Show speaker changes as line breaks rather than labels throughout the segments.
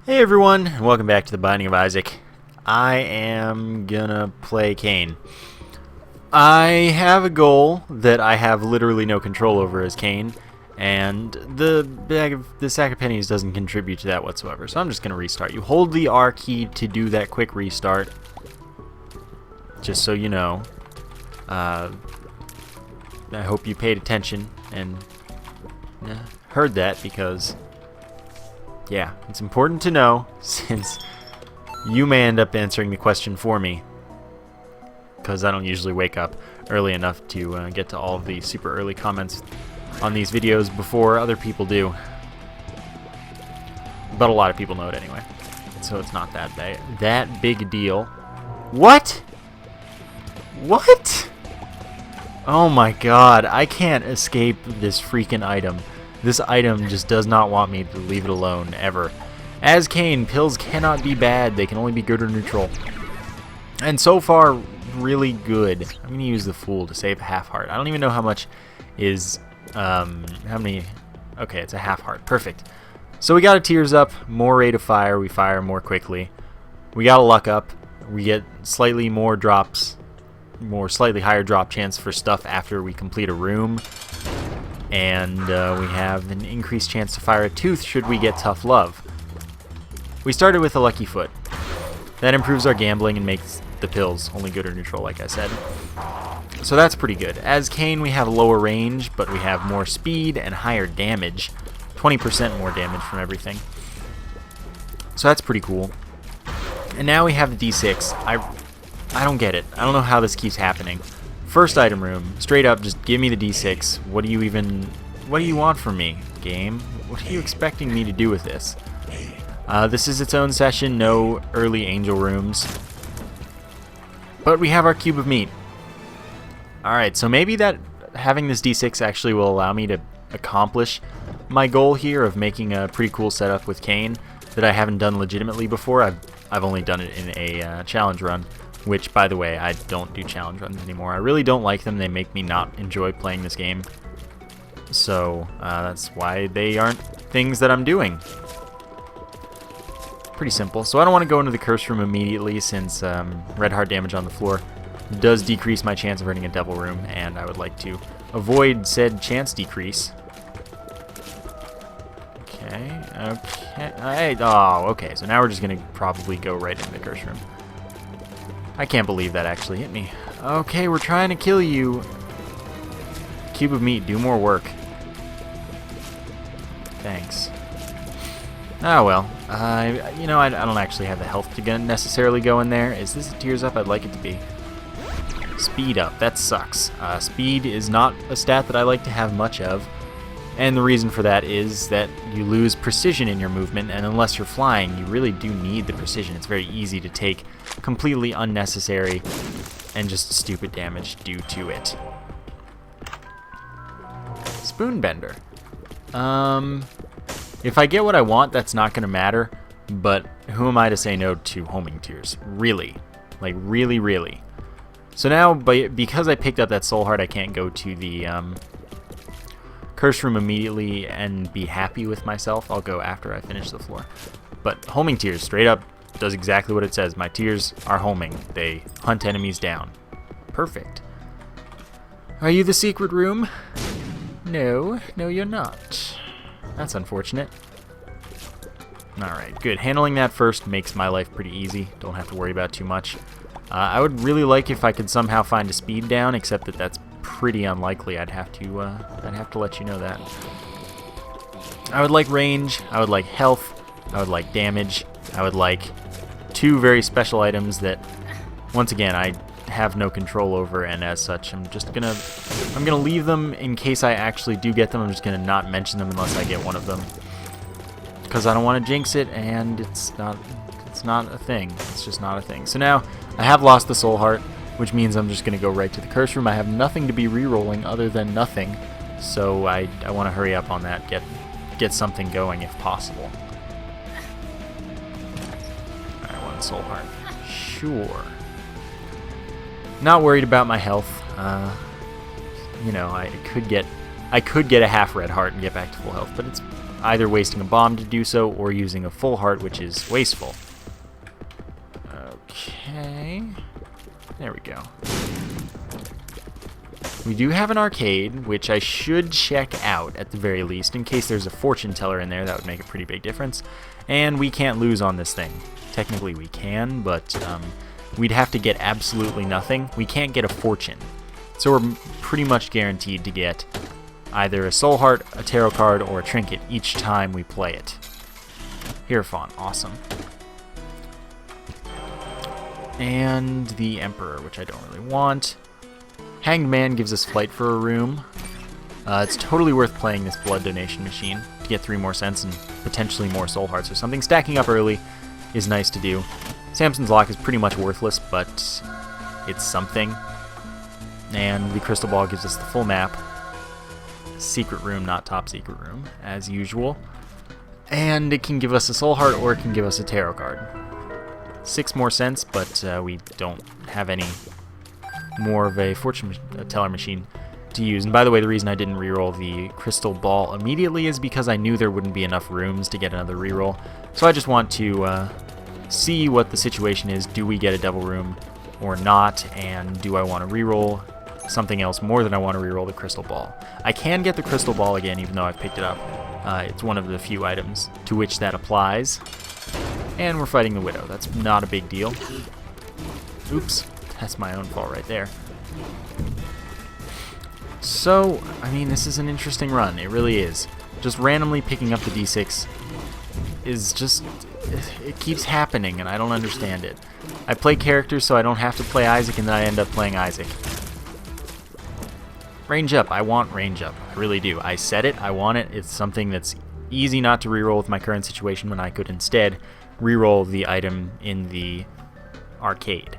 Hey everyone, and welcome back to the Binding of Isaac. I am gonna play Cain. I have a goal that I have literally no control over as Cain, and the bag of the sack of pennies doesn't contribute to that whatsoever, so I'm just gonna restart. You hold the R key to do that quick restart, just so you know. I hope you paid attention and heard that, because yeah, it's important to know, since you may end up answering the question for me, because I don't usually wake up early enough to get to all of the super early comments on these videos before other people do. But a lot of people know it anyway, so it's not that big a deal. What? What? Oh my god, I can't escape this freaking item. This item just does not want me to leave it alone, ever. As Cain, pills cannot be bad. They can only be good or neutral. And so far, really good. I'm going to use the Fool to save a half heart. I don't even know how much is, how many... Okay, it's a half heart. Perfect. So we got a Tears up, more rate of fire. We fire more quickly. We got a Luck up. We get slightly more drops, slightly higher drop chance for stuff after we complete a room. And we have an increased chance to fire a tooth should we get tough love. We started with a lucky foot. That improves our gambling and makes the pills only good or neutral, like I said. So that's pretty good. As Cain, we have lower range, but we have more speed and higher damage. 20% more damage from everything. So that's pretty cool. And now we have the D6. I don't get it. I don't know how this keeps happening. First item room, straight up, just give me the D6. What do you want from me, game? What are you expecting me to do with this? This is its own session, no early angel rooms. But we have our cube of meat. Alright, so maybe that having this D6 actually will allow me to accomplish my goal here of making a pretty cool setup with Cain that I haven't done legitimately before. I've only done it in a challenge run. Which, by the way, I don't do challenge runs anymore. I really don't like them. They make me not enjoy playing this game. So, that's why they aren't things that I'm doing. Pretty simple. So I don't want to go into the curse room immediately, since red heart damage on the floor does decrease my chance of earning a devil room, and I would like to avoid said chance decrease. Okay. Okay, so now we're just going to probably go right into the curse room. I can't believe that actually hit me. Okay, we're trying to kill you. Cube of meat, do more work. Thanks. Ah, well. You know, I don't actually have the health to necessarily go in there. Is this a Tears up? I'd like it to be. Speed up. That sucks. Speed is not a stat that I like to have much of. And the reason for that is that you lose precision in your movement, and unless you're flying, you really do need the precision. It's very easy to take completely unnecessary and just stupid damage due to it. Spoonbender. If I get what I want, that's not going to matter, but who am I to say no to homing tears? Really. Like, really, really. So now, because I picked up that soul heart, I can't go to the curse room immediately and be happy with myself. I'll go after I finish the floor. But homing tears, straight up, does exactly what it says. My tears are homing. They hunt enemies down. Perfect. Are you the secret room? No, you're not. That's unfortunate. Alright, good. Handling that first makes my life pretty easy. Don't have to worry about too much. I would really like if I could somehow find a speed down, except that that's pretty unlikely. I'd have to let you know that. I would like range, I would like health, I would like damage, I would like two very special items that, once again, I have no control over, and as such, I'm gonna leave them in case I actually do get them. I'm just gonna not mention them unless I get one of them, because I don't want to jinx it, and it's not a thing. It's just not a thing. So now I have lost the soul heart, which means I'm just going to go right to the curse room. I have nothing to be re-rolling other than nothing, so I want to hurry up on that, get something going if possible. I want a soul heart. Sure. Not worried about my health. You know, I could get a half red heart and get back to full health, but either wasting a bomb to do so or using a full heart, which is wasteful. Okay. There we go. We do have an arcade, which I should check out at the very least, in case there's a fortune teller in there. That would make a pretty big difference. And we can't lose on this thing. Technically we can, but we'd have to get absolutely nothing. We can't get a fortune. So we're pretty much guaranteed to get either a soul heart, a tarot card, or a trinket each time we play it. Hierophant, awesome. And the Emperor, which I don't really want. Hanged Man gives us flight for a room. It's totally worth playing this blood donation machine to get 3 more cents and potentially more soul hearts or something. Stacking up early is nice to do. Samson's Lock is pretty much worthless, but it's something. And the crystal ball gives us the full map. Secret room, not top secret room, as usual. And it can give us a soul heart or it can give us a tarot card. 6 more cents, but we don't have any more of a fortune teller machine to use. And by the way, the reason I didn't reroll the crystal ball immediately is because I knew there wouldn't be enough rooms to get another reroll. So I just want to see what the situation is. Do we get a double room or not? And do I want to reroll something else more than I want to reroll the crystal ball? I can get the crystal ball again, even though I've picked it up. It's one of the few items to which that applies. And we're fighting the Widow. That's not a big deal. Oops. That's my own fault right there. So, I mean, this is an interesting run. It really is. Just randomly picking up the D6 is just... it keeps happening, and I don't understand it. I play characters so I don't have to play Isaac, and then I end up playing Isaac. Range up. I want range up. I really do. I said it. I want it. It's something that's easy not to reroll with my current situation when I could instead reroll the item in the arcade.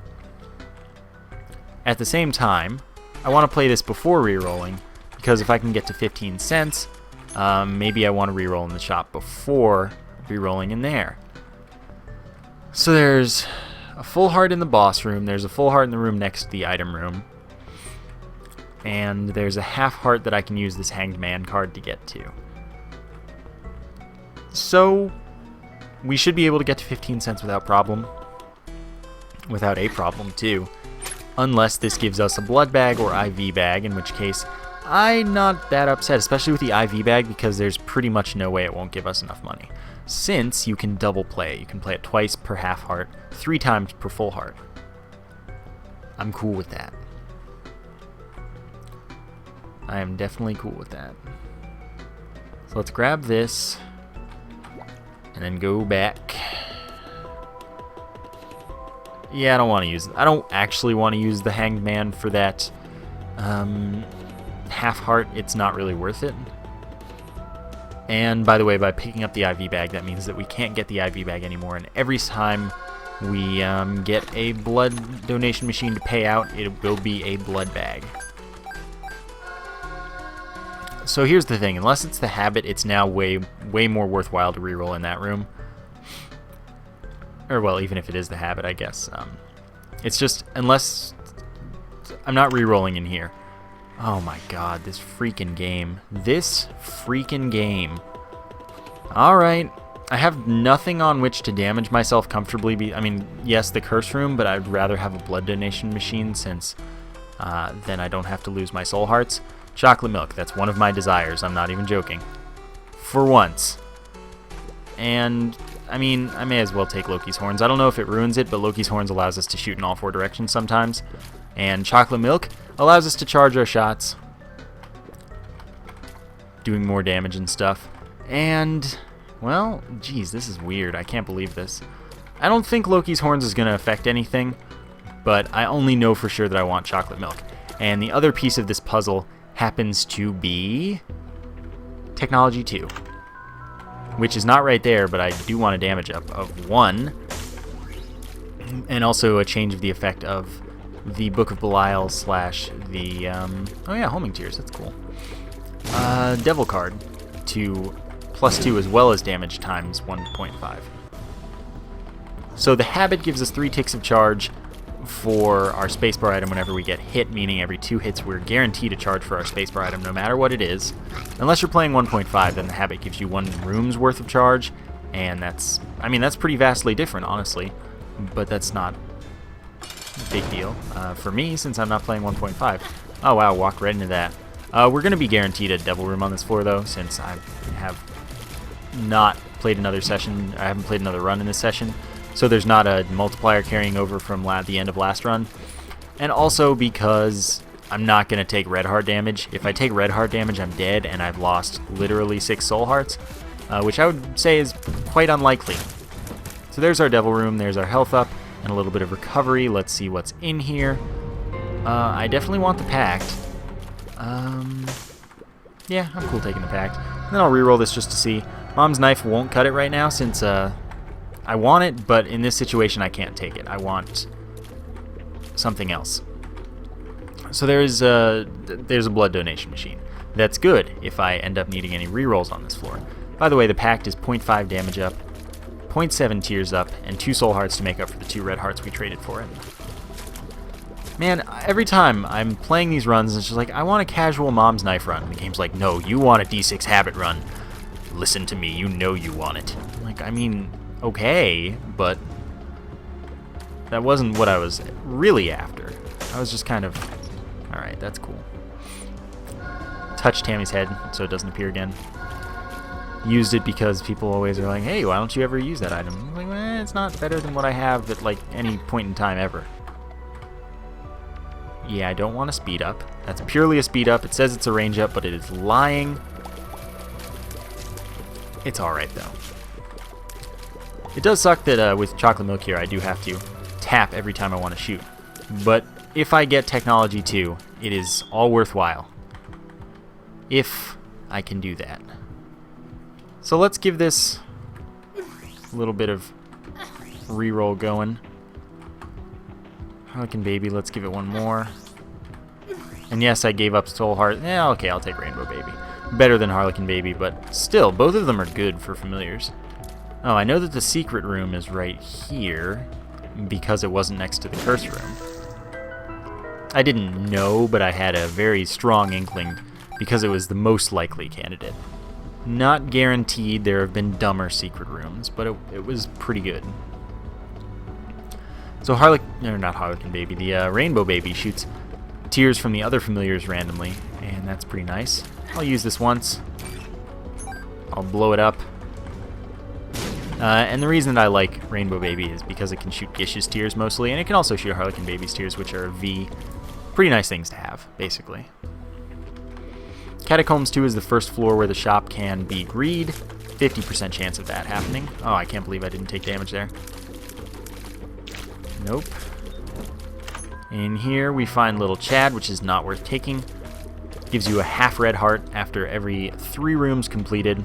At the same time, I want to play this before rerolling, because if I can get to 15 cents, maybe I want to reroll in the shop before rerolling in there. So there's a full heart in the boss room, there's a full heart in the room next to the item room, and there's a half heart that I can use this Hanged Man card to get to. So we should be able to get to 15 cents without problem. Without a problem, too. Unless this gives us a blood bag or IV bag, in which case I'm not that upset, especially with the IV bag, because there's pretty much no way it won't give us enough money. Since you can double play. You can play it twice per half heart, 3 times per full heart. I'm cool with that. I am definitely cool with that. So let's grab this and then go back. Yeah, I don't want to use it. I don't actually want to use the Hanged Man for that half heart. It's not really worth it. And by the way, by picking up the IV bag, that means that we can't get the IV bag anymore. And every time we get a blood donation machine to pay out, it will be a blood bag. So here's the thing. Unless it's the habit, it's now way more worthwhile to reroll in that room. Or, well, even if it is the habit, I guess. It's just, unless... I'm not re-rolling in here. Oh my god, this freaking game. This freaking game. Alright. I have nothing on which to damage myself comfortably. I mean, yes, the curse room, but I'd rather have a blood donation machine since then I don't have to lose my soul hearts. Chocolate milk, that's one of my desires. I'm not even joking. For once. And... I mean, I may as well take Loki's horns. I don't know if it ruins it, but Loki's horns allows us to shoot in all 4 directions sometimes. And chocolate milk allows us to charge our shots, doing more damage and stuff. And, well, geez, this is weird. I can't believe this. I don't think Loki's horns is going to affect anything, but I only know for sure that I want chocolate milk. And the other piece of this puzzle happens to be Technology 2. Which is not right there, but I do want a damage up of 1. And also a change of the effect of the Book of Belial slash the... oh yeah, Homing Tears, that's cool. Devil card to +2 as well as damage times 1.5. So the habit gives us 3 ticks of charge, for our spacebar item whenever we get hit, meaning every 2 hits we're guaranteed to charge for our spacebar item no matter what it is. Unless you're playing 1.5, then the habit gives you 1 room's worth of charge, and that's, I mean, that's pretty vastly different, honestly, but that's not a big deal for me since I'm not playing 1.5. Oh wow, walk right into that. We're going to be guaranteed a devil room on this floor though, since I have not played another session, I haven't played another run in this session. So there's not a multiplier carrying over from the end of last run. And also because I'm not going to take red heart damage. If I take red heart damage, I'm dead, and I've lost literally 6 soul hearts, which I would say is quite unlikely. So there's our devil room, there's our health up, and a little bit of recovery. Let's see what's in here. I definitely want the PACT. Yeah, I'm cool taking the PACT. And then I'll reroll this just to see. Mom's knife won't cut it right now since I want it, but in this situation I can't take it. I want something else. So there's a blood donation machine. That's good if I end up needing any rerolls on this floor. By the way, the PACT is 0.5 damage up, 0.7 tears up, and 2 soul hearts to make up for the 2 red hearts we traded for it. Man, every time I'm playing these runs, it's just like, I want a casual Mom's knife run. The game's like, no, you want a D6 habit run. Listen to me, you know you want it. Like, I mean, okay, but that wasn't what I was really after. I was just kind of, alright, that's cool. Touch Tammy's head so it doesn't appear again. Used it because people always are like, hey, why don't you ever use that item? I'm like, it's not better than what I have at like any point in time ever. Yeah, I don't want to speed up. That's purely a speed up. It says it's a range up, but it is lying. It's alright though. It does suck that with chocolate milk here I do have to tap every time I want to shoot. But if I get technology 2, it is all worthwhile. If I can do that. So let's give this a little bit of reroll going. Harlequin Baby, let's give it one more. And yes, I gave up Soul Heart. Yeah, okay, I'll take Rainbow Baby. Better than Harlequin Baby, but still, both of them are good for familiars. Oh, I know that the secret room is right here because it wasn't next to the curse room. I didn't know, but I had a very strong inkling because it was the most likely candidate. Not guaranteed, there have been dumber secret rooms, but it was pretty good. So not Harlequin Baby, the Rainbow Baby shoots tears from the other familiars randomly, and that's pretty nice. I'll use this once. I'll blow it up. And the reason that I like Rainbow Baby is because it can shoot Gish's tears mostly, and it can also shoot Harlequin Baby's tears, which are V. Pretty nice things to have, basically. Catacombs 2 is the first floor where the shop can be greed. 50% chance of that happening. Oh, I can't believe I didn't take damage there. Nope. In here we find Little Chad, which is not worth taking. Gives you a half red heart after every 3 rooms completed.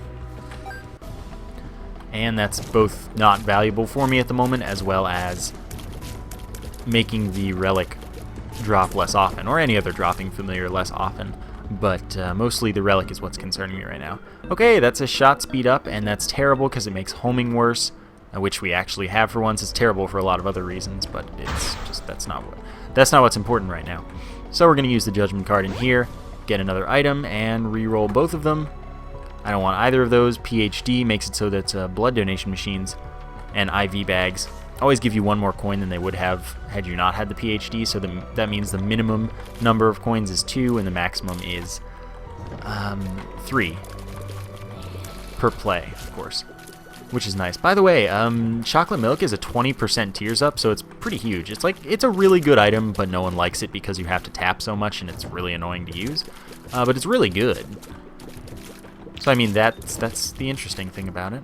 And that's both not valuable for me at the moment, as well as making the relic drop less often, or any other dropping familiar less often. But mostly the relic is what's concerning me right now. Okay, that's a shot speed up, and that's terrible because it makes homing worse, which we actually have for once. It's terrible for a lot of other reasons, but it's just that's not what's important right now. So we're going to use the judgment card in here, get another item, and re-roll both of them. I don't want either of those. PhD makes it so that blood donation machines and IV bags always give you 1 more coin than they would have had you not had the PhD, so that means the minimum number of coins is 2 and the maximum is 3 per play, of course, which is nice. By the way, chocolate milk is a 20% tears up, so it's pretty huge. It's a really good item, but no one likes it because you have to tap so much and it's really annoying to use, but it's really good. So I mean, that's the interesting thing about it.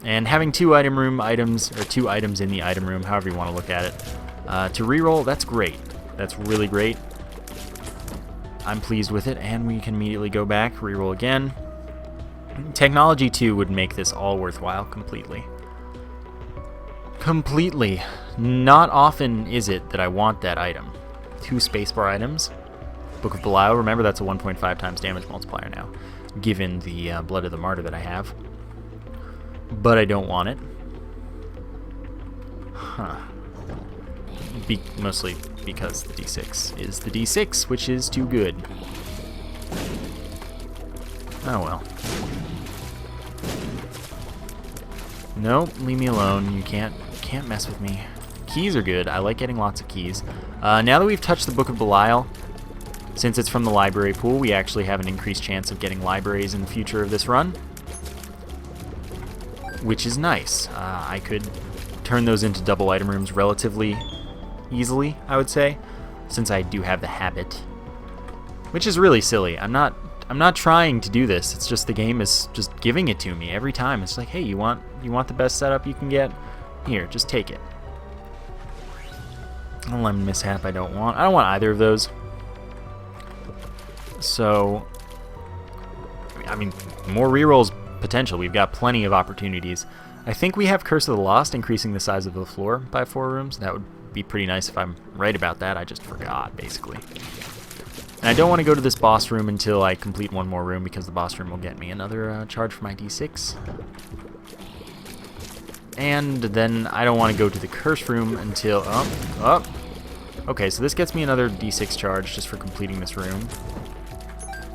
And having 2 item room items, or 2 items in the item room, however you want to look at it, to reroll, that's great. That's really great. I'm pleased with it, and we can immediately go back, reroll again. Technology 2 would make this all worthwhile completely. Completely. Not often is it that I want that item. 2 spacebar items. Book of Belial, remember that's a 1.5 times damage multiplier now, given the Blood of the Martyr that I have. But I don't want it. Huh. Mostly because the D6 is the D6, which is too good. Oh well. Nope, leave me alone. You can't mess with me. Keys are good. I like getting lots of keys. Now that we've touched the Book of Belial, since it's from the library pool, we actually have an increased chance of getting libraries in the future of this run, which is nice. I could turn those into double item rooms relatively easily, I would say, since I do have the habit, which is really silly. I'm not trying to do this. It's just the game is just giving it to me every time. It's like, hey, you want the best setup you can get? Here, just take it. A lemon mishap I don't want. I don't want either of those. So, I mean, more rerolls potential. We've got plenty of opportunities. I think we have Curse of the Lost, increasing the size of the floor by 4 rooms. That would be pretty nice if I'm right about that. I just forgot, basically. And I don't want to go to this boss room until I complete one more room, because the boss room will get me another charge for my D6. And then I don't want to go to the curse room until... Okay, so this gets me another D6 charge just for completing this room.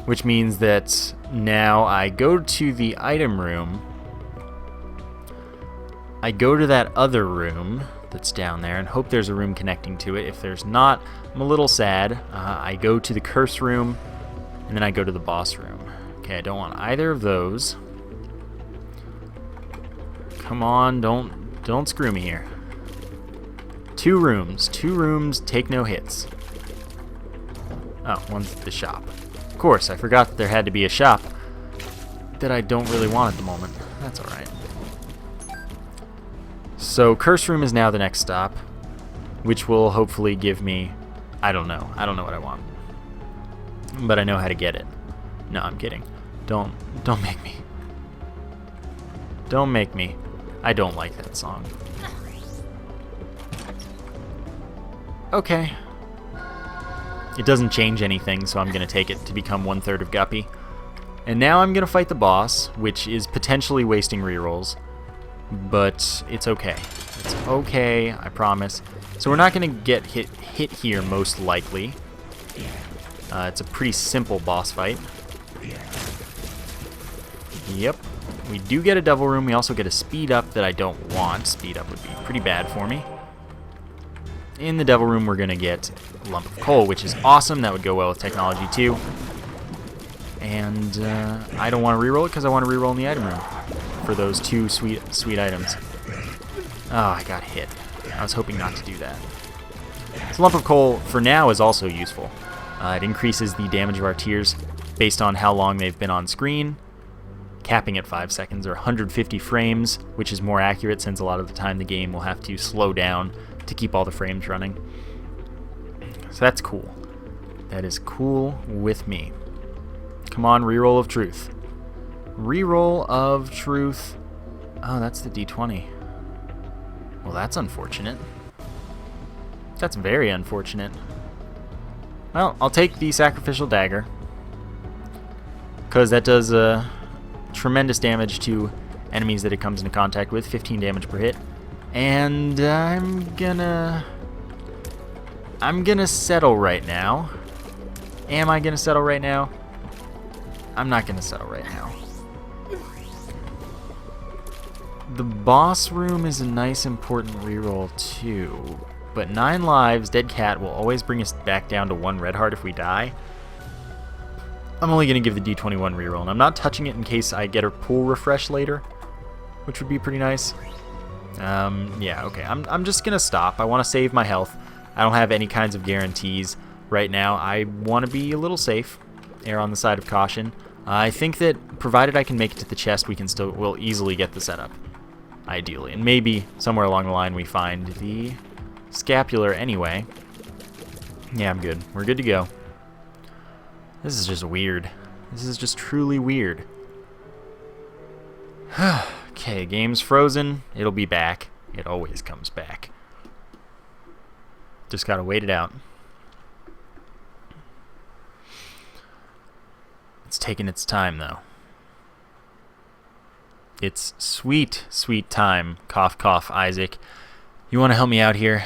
Which means that now I go to the item room. I go to that other room that's down there and hope there's a room connecting to it. If there's not, I'm a little sad. I go to the curse room, and then I go to the boss room. Okay, I don't want either of those. Come on, don't screw me here. 2 rooms. 2 rooms, take no hits. Oh, one's the shop. Of course, I forgot that there had to be a shop that I don't really want at the moment. That's alright. So, Curse Room is now the next stop, which will hopefully give me... I don't know. I don't know what I want. But I know how to get it. No, I'm kidding. Don't make me. Don't make me. I don't like that song. Okay. It doesn't change anything, so I'm going to take it to become 1/3 of Guppy. And now I'm going to fight the boss, which is potentially wasting rerolls. But it's okay. It's okay, I promise. So we're not going to get hit here, most likely. It's a pretty simple boss fight. Yep. We do get a devil room. We also get a speed up that I don't want. Speed up would be pretty bad for me. In the devil room, we're going to get a lump of coal, which is awesome. That would go well with technology, too. And I don't want to reroll it because I want to reroll in the item room for those 2 sweet items. Oh, I got hit. I was hoping not to do that. So lump of coal, for now, is also useful. It increases the damage of our tiers based on how long they've been on screen, capping at 5 seconds or 150 frames, which is more accurate since a lot of the time the game will have to slow down to keep all the frames running. So that's cool. That is cool with me. Come on, reroll of truth. Reroll of truth. Oh, that's the D20. Well, that's unfortunate. That's very unfortunate. Well, I'll take the sacrificial dagger, because that does tremendous damage to enemies that it comes into contact with, 15 damage per hit. And I'm gonna settle right now. Am I gonna settle right now? I'm not gonna settle right now. The boss room is a nice important reroll too, but 9 lives, dead cat will always bring us back down to 1 red heart if we die. I'm only gonna give the D21 reroll, and I'm not touching it in case I get a pool refresh later, which would be pretty nice. Yeah, okay. I'm just gonna stop. I want to save my health. I don't have any kinds of guarantees right now. I want to be a little safe. Err on the side of caution. I think that provided I can make it to the chest, we'll easily get the setup. Ideally. And maybe somewhere along the line we find the scapular anyway. Yeah, I'm good. We're good to go. This is just weird. This is just truly weird. Okay, game's frozen. It'll be back. It always comes back. Just gotta wait it out. It's taking its time, though. It's sweet, sweet time. Cough, cough, Isaac. You want to help me out here?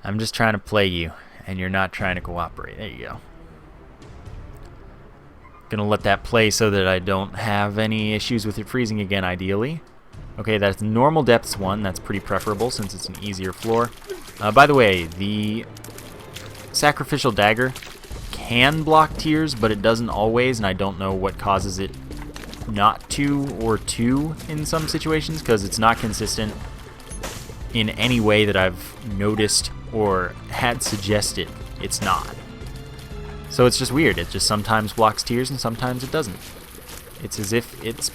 I'm just trying to play you, and you're not trying to cooperate. There you go. Gonna let that play so that I don't have any issues with it freezing again, ideally. Okay, that's normal depths 1. That's pretty preferable since it's an easier floor. By the way, the Sacrificial Dagger can block tears, but it doesn't always, and I don't know what causes it not to or to in some situations, because it's not consistent in any way that I've noticed or had suggested. It's not. So it's just weird. It just sometimes blocks tears and sometimes it doesn't. It's as if it's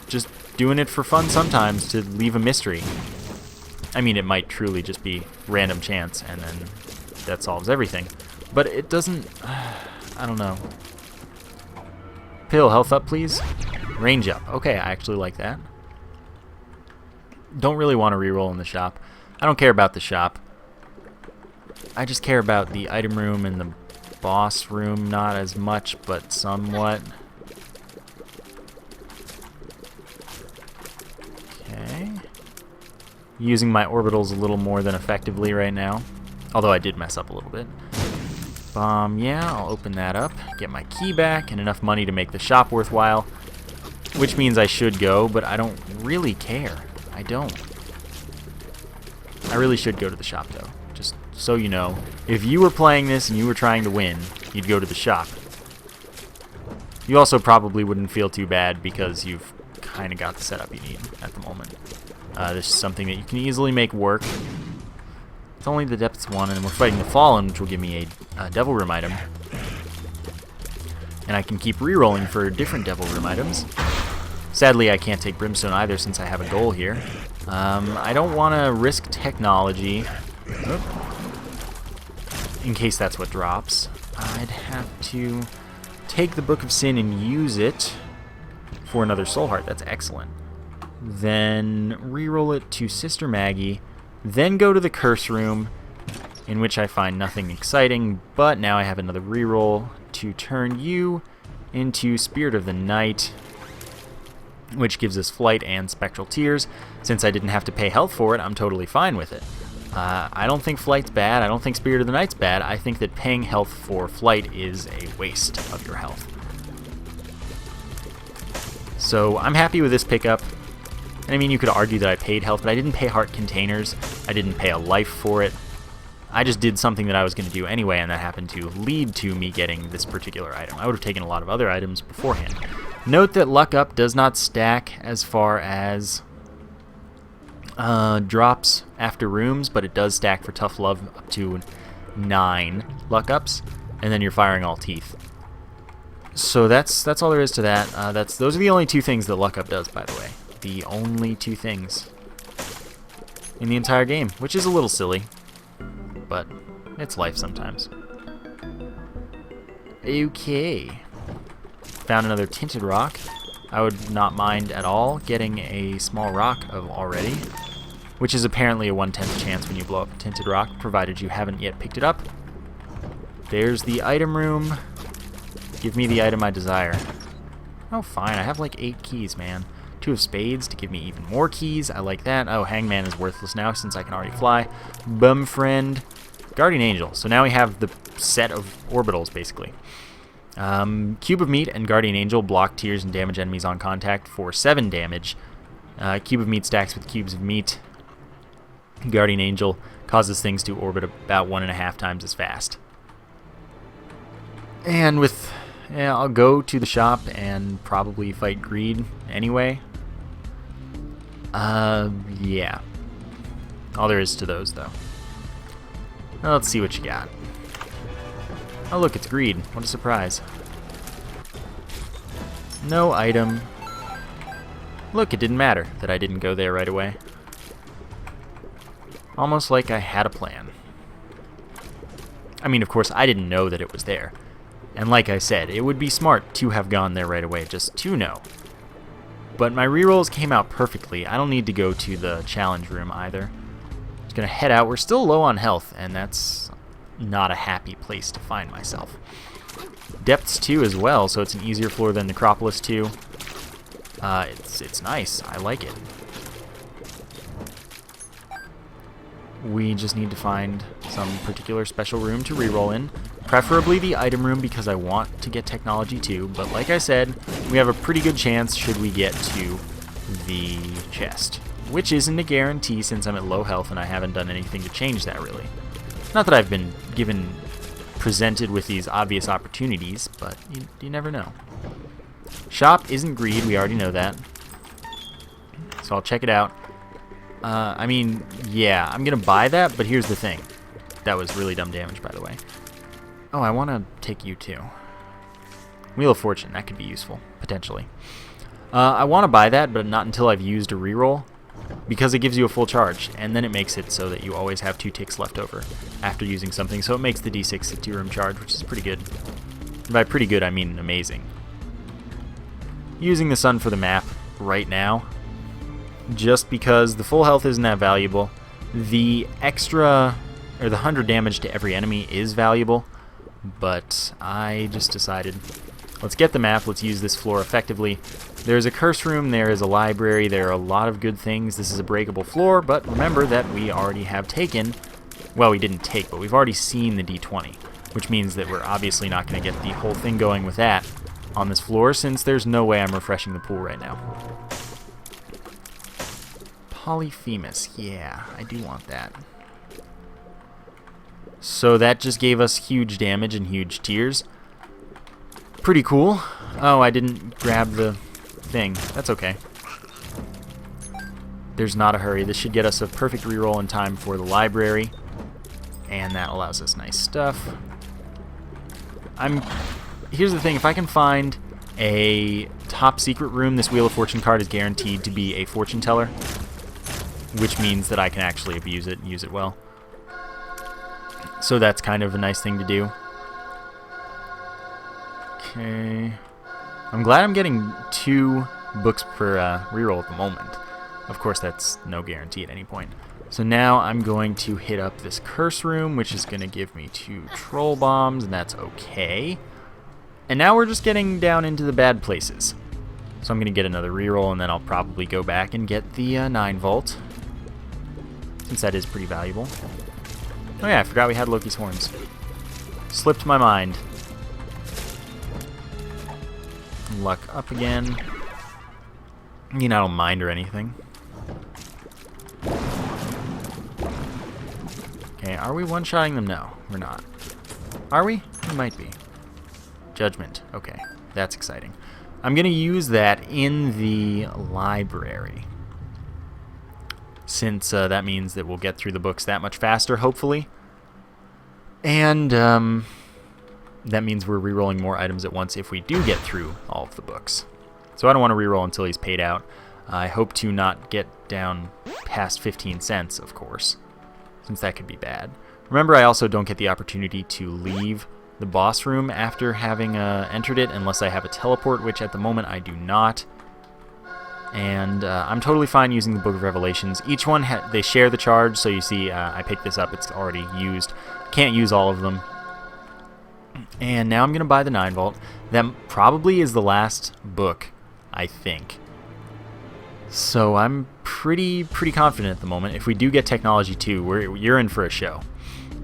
just doing it for fun sometimes to leave a mystery. I mean, it might truly just be random chance and then that solves everything. But it doesn't... I don't know. Pill, health up, please. Range up. Okay, I actually like that. Don't really want to reroll in the shop. I don't care about the shop. I just care about the item room and the boss room, not as much, but somewhat. Okay. Using my orbitals a little more than effectively right now. Although I did mess up a little bit. Yeah, I'll open that up, get my key back, and enough money to make the shop worthwhile. Which means I should go, but I don't really care. I don't. I really should go to the shop, though. Just so you know. If you were playing this and you were trying to win, you'd go to the shop. You also probably wouldn't feel too bad because you've kind of got the setup you need at the moment. This is something that you can easily make work. It's only the depths 1, and we're fighting the Fallen, which will give me a Devil Room item. And I can keep re-rolling for different Devil Room items. Sadly, I can't take Brimstone either since I have a goal here. I don't want to risk technology. In case that's what drops. I'd have to take the Book of Sin and use it for another Soul Heart. That's excellent. Then re-roll it to Sister Maggie. Then go to the Curse Room, in which I find nothing exciting, but now I have another re-roll to turn you into Spirit of the Night, which gives us Flight and Spectral Tears. Since I didn't have to pay health for it, I'm totally fine with it. I don't think Flight's bad. I don't think Spirit of the Night's bad. I think that paying health for Flight is a waste of your health. So I'm happy with this pickup. I mean, you could argue that I paid health, but I didn't pay heart containers. I didn't pay a life for it. I just did something that I was going to do anyway, and that happened to lead to me getting this particular item. I would have taken a lot of other items beforehand. Note that luck up does not stack as far as drops after rooms, but it does stack for tough love up to 9 luck ups, and then you're firing all teeth. So that's all there is to that. Those are the only 2 things that luck up does, by the way. The only 2 things in the entire game, which is a little silly, but it's life sometimes. Okay. Found another tinted rock. I would not mind at all getting a small rock of already, which is apparently a 1/10 chance when you blow up a tinted rock, provided you haven't yet picked it up. There's the item room. Give me the item I desire. Oh, fine. I have like 8 keys, man. 2 of spades to give me even more keys. I like that. Oh, Hangman is worthless now since I can already fly. Bum friend. Guardian Angel. So now we have the set of orbitals, basically. Cube of Meat and Guardian Angel block tears and damage enemies on contact for 7 damage. Cube of Meat stacks with Cubes of Meat. Guardian Angel causes things to orbit about 1.5 times as fast. And with... yeah, I'll go to the shop and probably fight Greed anyway. Yeah. All there is to those, though. Well, let's see what you got. Oh, look, it's Greed. What a surprise. No item. Look, it didn't matter that I didn't go there right away. Almost like I had a plan. I mean, of course, I didn't know that it was there. And like I said, it would be smart to have gone there right away, just to know. But my rerolls came out perfectly. I don't need to go to the challenge room either. Just gonna head out. We're still low on health, and that's not a happy place to find myself. Depths 2 as well, so it's an easier floor than Necropolis 2. It's nice. I like it. we just need to find some particular special room to reroll in. Preferably the item room because I want to get technology too, but like I said, we have a pretty good chance should we get to the chest, which isn't a guarantee since I'm at low health and I haven't done anything to change that really. Not that I've been presented with these obvious opportunities, but you never know. Shop isn't greed, we already know that. So I'll check it out. I mean, yeah, I'm gonna buy that, but here's the thing. That was really dumb damage, by the way. Oh, I want to take you too. Wheel of Fortune, that could be useful, potentially. I want to buy that, but not until I've used a reroll, because it gives you a full charge, and then it makes it so that you always have 2 ticks left over after using something, so it makes the D6 a 2-room charge, which is pretty good. And by pretty good, I mean amazing. Using the sun for the map right now, just because the full health isn't that valuable. The extra, or the 100 damage to every enemy is valuable, but I just decided, let's get the map, let's use this floor effectively. There's a curse room, there is a library, there are a lot of good things. This is a breakable floor, but remember that we already have taken, well, we didn't take, but we've already seen the D20, which means that we're obviously not going to get the whole thing going with that on this floor, since there's no way I'm refreshing the pool right now. POLYPHEMUS, yeah, I do want that. So that just gave us huge damage and huge tears. Pretty cool. Oh, I didn't grab the thing. That's okay. There's not a hurry. This should get us a perfect reroll in time for the library. And that allows us nice stuff. Here's the thing. If I can find a top secret room, this Wheel of Fortune card is guaranteed to be a fortune teller, which means that I can actually abuse it and use it well. So that's kind of a nice thing to do. Okay. I'm glad I'm getting 2 books per reroll at the moment. Of course, that's no guarantee at any point. So now I'm going to hit up this curse room, which is going to give me 2 troll bombs, and that's okay. And now we're just getting down into the bad places. So I'm going to get another reroll, and then I'll probably go back and get the 9 volt, since that is pretty valuable. Oh yeah, I forgot we had Loki's horns. Slipped my mind. Luck up again. I mean, I don't mind or anything. Okay, are we one-shotting them? No, we're not. Are we? We might be. Judgment. Okay, that's exciting. I'm going to use that in the library, since that means that we'll get through the books that much faster, hopefully. And that means we're rerolling more items at once if we do get through all of the books. So I don't want to reroll until he's paid out. I hope to not get down past 15 cents, of course, since that could be bad. Remember, I also don't get the opportunity to leave the boss room after having entered it unless I have a teleport, which at the moment I do not. And I'm totally fine using the Book of Revelations. Each one, they share the charge, so you see I picked this up, it's already used. Can't use all of them. And now I'm going to buy the 9 volt. That probably is the last book, I think. So I'm pretty confident at the moment. If we do get technology 2, you're in for a show.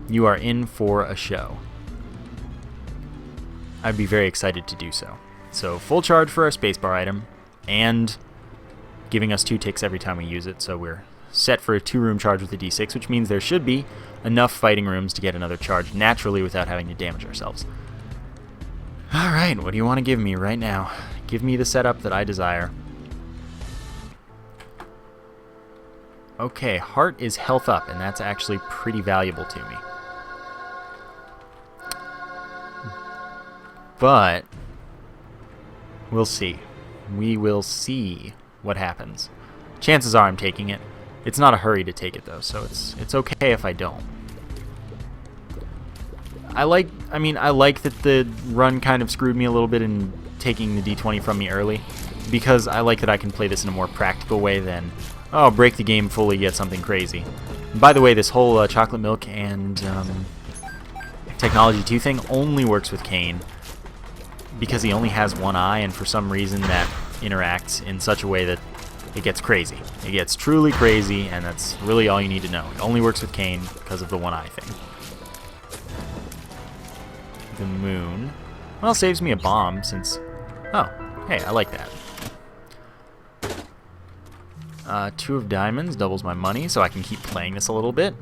You are in for a show. I'd be very excited to do so. So full charge for our spacebar item, and giving us 2 ticks every time we use it, so we're set for a 2-room charge with the D6, which means there should be enough fighting rooms to get another charge naturally without having to damage ourselves. Alright, what do you want to give me right now? Give me the setup that I desire. Okay, heart is health up, and that's actually pretty valuable to me. But we'll see. We will see what happens. Chances are I'm taking it. It's not a hurry to take it though, so it's okay if I don't. I like that the run kind of screwed me a little bit in taking the D20 from me early, because I like that I can play this in a more practical way than, oh, break the game fully, get something crazy. And by the way, this whole chocolate milk and technology 2 thing only works with Kane, because he only has one eye, and for some reason that interacts in such a way that it gets crazy. It gets truly crazy, and that's really all you need to know. It only works with Kane because of the one eye thing. The moon. Well, saves me a bomb since... Oh, hey, I like that. 2 of diamonds doubles my money, so I can keep playing this a little bit.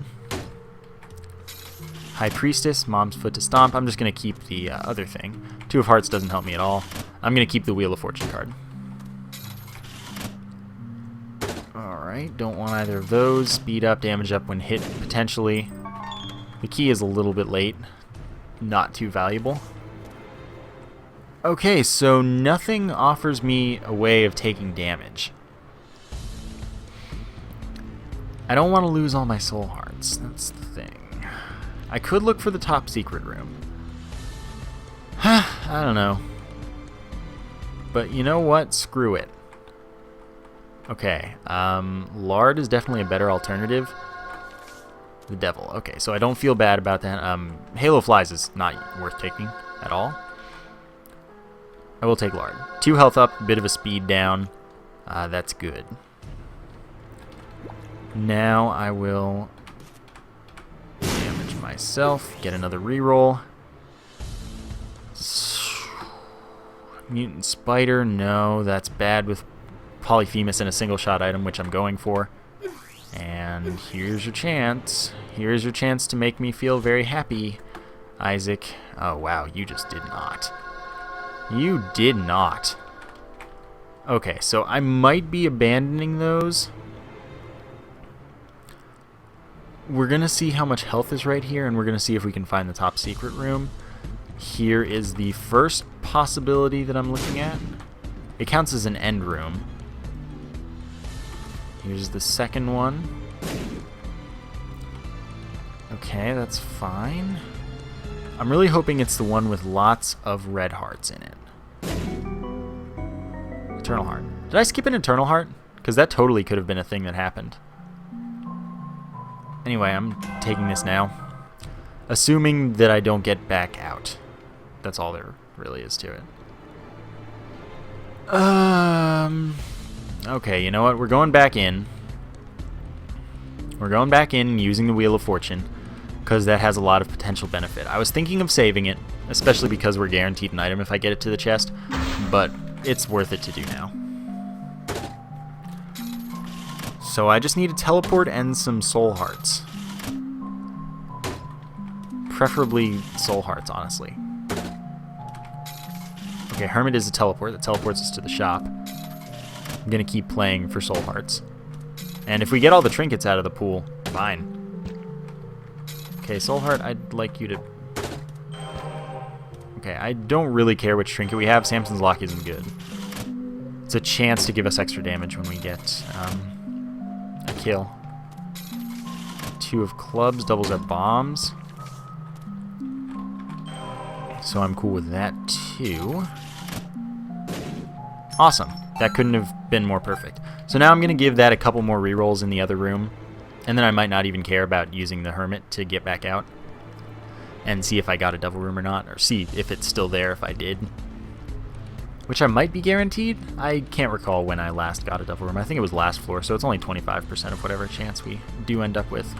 High Priestess, Mom's Foot to Stomp. I'm just going to keep the other thing. 2 of Hearts doesn't help me at all. I'm going to keep the Wheel of Fortune card. Alright, don't want either of those. Speed up, damage up when hit, potentially. The key is a little bit late. Not too valuable. Okay, so nothing offers me a way of taking damage. I don't want to lose all my soul hearts. That's the thing. I could look for the top secret room. I don't know. But you know what? Screw it. Okay. Lard is definitely a better alternative. The devil. Okay, so I don't feel bad about that. Halo Flies is not worth taking at all. I will take Lard. 2 health up, a bit of a speed down. That's good. Now I will damage myself, get another reroll. Mutant Spider, no, that's bad with Polyphemus and a single shot item, which I'm going for. And here's your chance. Here's your chance to make me feel very happy, Isaac. Oh wow, you just did not. You did not. Okay, so I might be abandoning those. We're going to see how much health is right here, and we're going to see if we can find the top secret room. Here is the first possibility that I'm looking at. It counts as an end room. Here's the second one. Okay, that's fine. I'm really hoping it's the one with lots of red hearts in it. Eternal Heart. Did I skip an Eternal Heart? Because that totally could have been a thing that happened. Anyway, I'm taking this now. Assuming that I don't get back out. That's all there really is to it. Okay, you know what? We're going back in. We're going back in using the Wheel of Fortune, because that has a lot of potential benefit. I was thinking of saving it, especially because we're guaranteed an item if I get it to the chest, but it's worth it to do now. So I just need a teleport and some soul hearts. Preferably soul hearts, honestly. Okay, Hermit is a teleport. That teleports us to the shop. I'm going to keep playing for soul hearts. And if we get all the trinkets out of the pool, fine. Okay, soul heart, I'd like you to... Okay, I don't really care which trinket we have. Samson's Lock isn't good. It's a chance to give us extra damage when we get a kill. 2 of clubs doubles our bombs. So I'm cool with that too. Awesome. That couldn't have been more perfect. So now I'm going to give that a couple more rerolls in the other room. And then I might not even care about using the Hermit to get back out. And see if I got a devil room or not. Or see if it's still there if I did. Which I might be guaranteed. I can't recall when I last got a devil room. I think it was last floor, so it's only 25% of whatever chance we do end up with.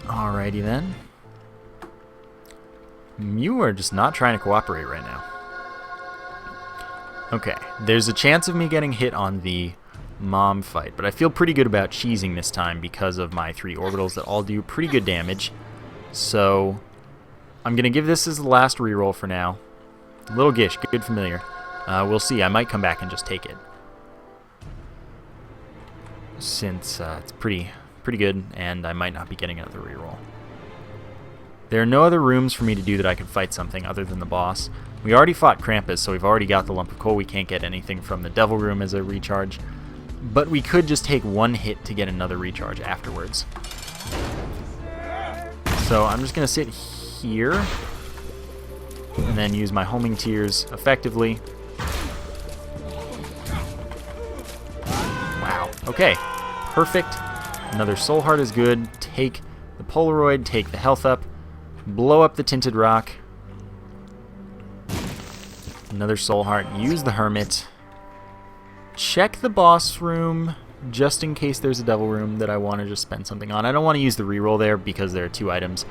Alrighty then. You are just not trying to cooperate right now. Okay, there's a chance of me getting hit on the mom fight, but I feel pretty good about cheesing this time because of my 3 orbitals that all do pretty good damage. So I'm going to give this as the last reroll for now. Little Gish, good familiar. We'll see, I might come back and just take it. Since it's pretty good, and I might not be getting another reroll. There are no other rooms for me to do that I can fight something other than the boss. We already fought Krampus, so we've already got the lump of coal. We can't get anything from the devil room as a recharge. But we could just take 1 hit to get another recharge afterwards. So I'm just going to sit here and then use my homing tears effectively. Wow. Okay. Perfect. Another soul heart is good. Take the Polaroid, take the health up, blow up the tinted rock. Another soul heart. Use the Hermit. check the boss room just in case there's a devil room that I want to just spend something on. I don't want to use the reroll there because there are 2 items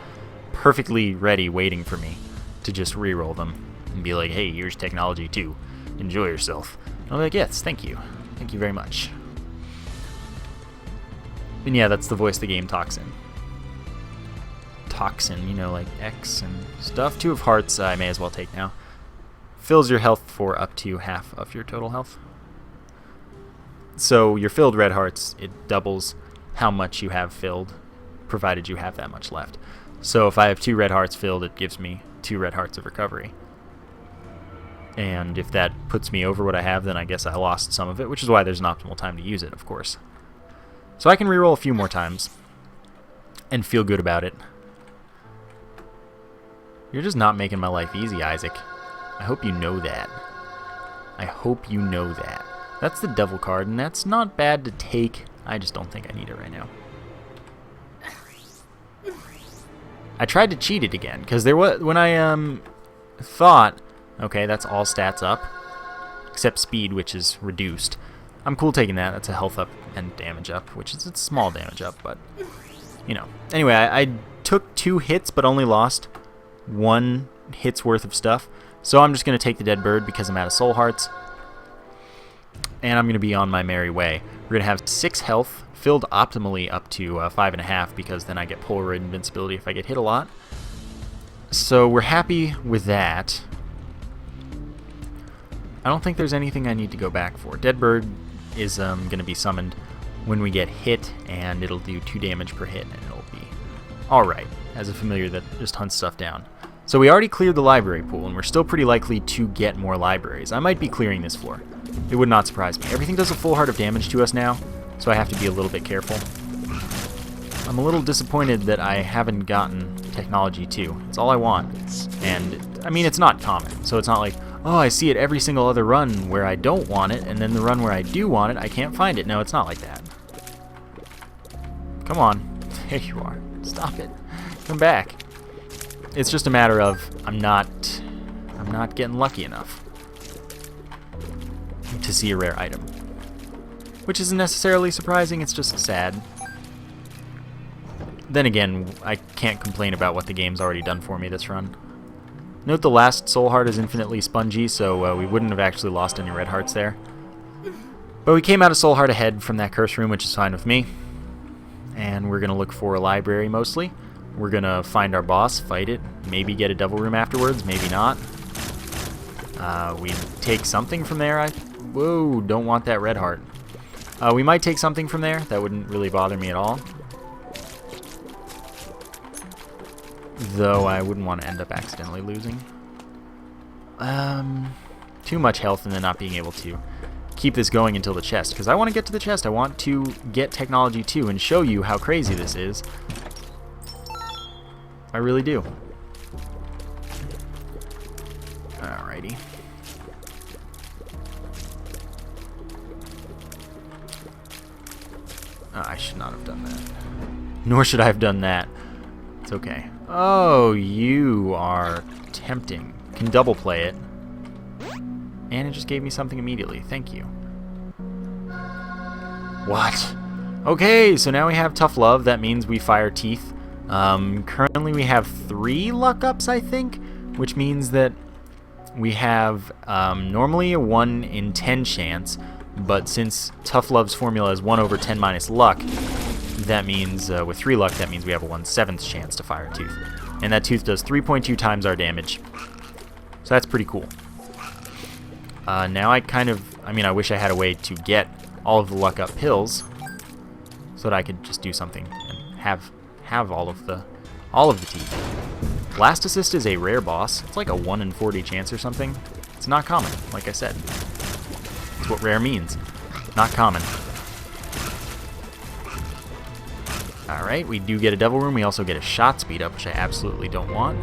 perfectly ready waiting for me to just reroll them and be like, hey, here's technology 2. Enjoy yourself. And I'll be like, yes, thank you. Thank you very much. And yeah, that's the voice the game talks in. Toxin, you know, like X and stuff. 2 of hearts I may as well take now. Fills your health for up to half of your total health. So your filled red hearts, it doubles how much you have filled, provided you have that much left. So if I have 2 red hearts filled, it gives me 2 red hearts of recovery. And if that puts me over what I have, then I guess I lost some of it, which is why there's an optimal time to use it, of course. So I can reroll a few more times and feel good about it. You're just not making my life easy, Isaac. I hope you know that. I hope you know that. That's the devil card, and that's not bad to take. I just don't think I need it right now. I tried to cheat it again, because there was when I thought, okay, that's all stats up, except speed, which is reduced. I'm cool taking that. That's a health up and damage up, which is a small damage up, but you know. Anyway, I took 2 hits, but only lost 1 hit's worth of stuff. So I'm just going to take the dead bird because I'm out of soul hearts. And I'm going to be on my merry way. We're going to have 6 health, filled optimally up to 5.5, because then I get Polaroid invincibility if I get hit a lot. So we're happy with that. I don't think there's anything I need to go back for. Dead bird is going to be summoned when we get hit, and it'll do 2 damage per hit, and it'll be alright as a familiar that just hunts stuff down. So we already cleared the library pool, and we're still pretty likely to get more libraries. I might be clearing this floor. It would not surprise me. Everything does a full heart of damage to us now, so I have to be a little bit careful. I'm a little disappointed that I haven't gotten technology 2. It's all I want. And, I mean, it's not common, so it's not like, oh, I see it every single other run where I don't want it, and then the run where I do want it, I can't find it. No, it's not like that. Come on. There you are. Stop it. Come back. It's just a matter of I'm not getting lucky enough to see a rare item. Which isn't necessarily surprising, it's just sad. Then again, I can't complain about what the game's already done for me this run. Note the last soul heart is infinitely spongy, so we wouldn't have actually lost any red hearts there. But we came out a soul heart ahead from that curse room, which is fine with me. And we're going to look for a library mostly. We're going to find our boss, fight it, maybe get a devil room afterwards, maybe not. We take something from there. Whoa, don't want that red heart. We might take something from there. That wouldn't really bother me at all. Though I wouldn't want to end up accidentally losing. Too much health and then not being able to keep this going until the chest. Because I want to get to the chest. I want to get technology 2 and show you how crazy this is. I really do. Alrighty. I should not have done that. Nor should I have done that. It's okay. Oh, you are tempting. Can double play it. And it just gave me something immediately. Thank you. What? Okay, so now we have Tough Love. That means we fire Teeth. Currently we have 3 luck ups, I think, which means that we have normally a 1 in 10 chance, but since Tough Love's formula is 1 over 10 minus luck, that means with 3 luck, that means we have a 1/7 chance to fire Tooth. And that Tooth does 3.2 times our damage. So that's pretty cool. Now I wish I had a way to get all of the luck up pills so that I could just do something and have all of the teeth. Last Assist is a rare boss. It's like a 1 in 40 chance or something. It's not common, like I said. That's what rare means. Not common. Alright, we do get a Devil Room. We also get a shot speed up, which I absolutely don't want.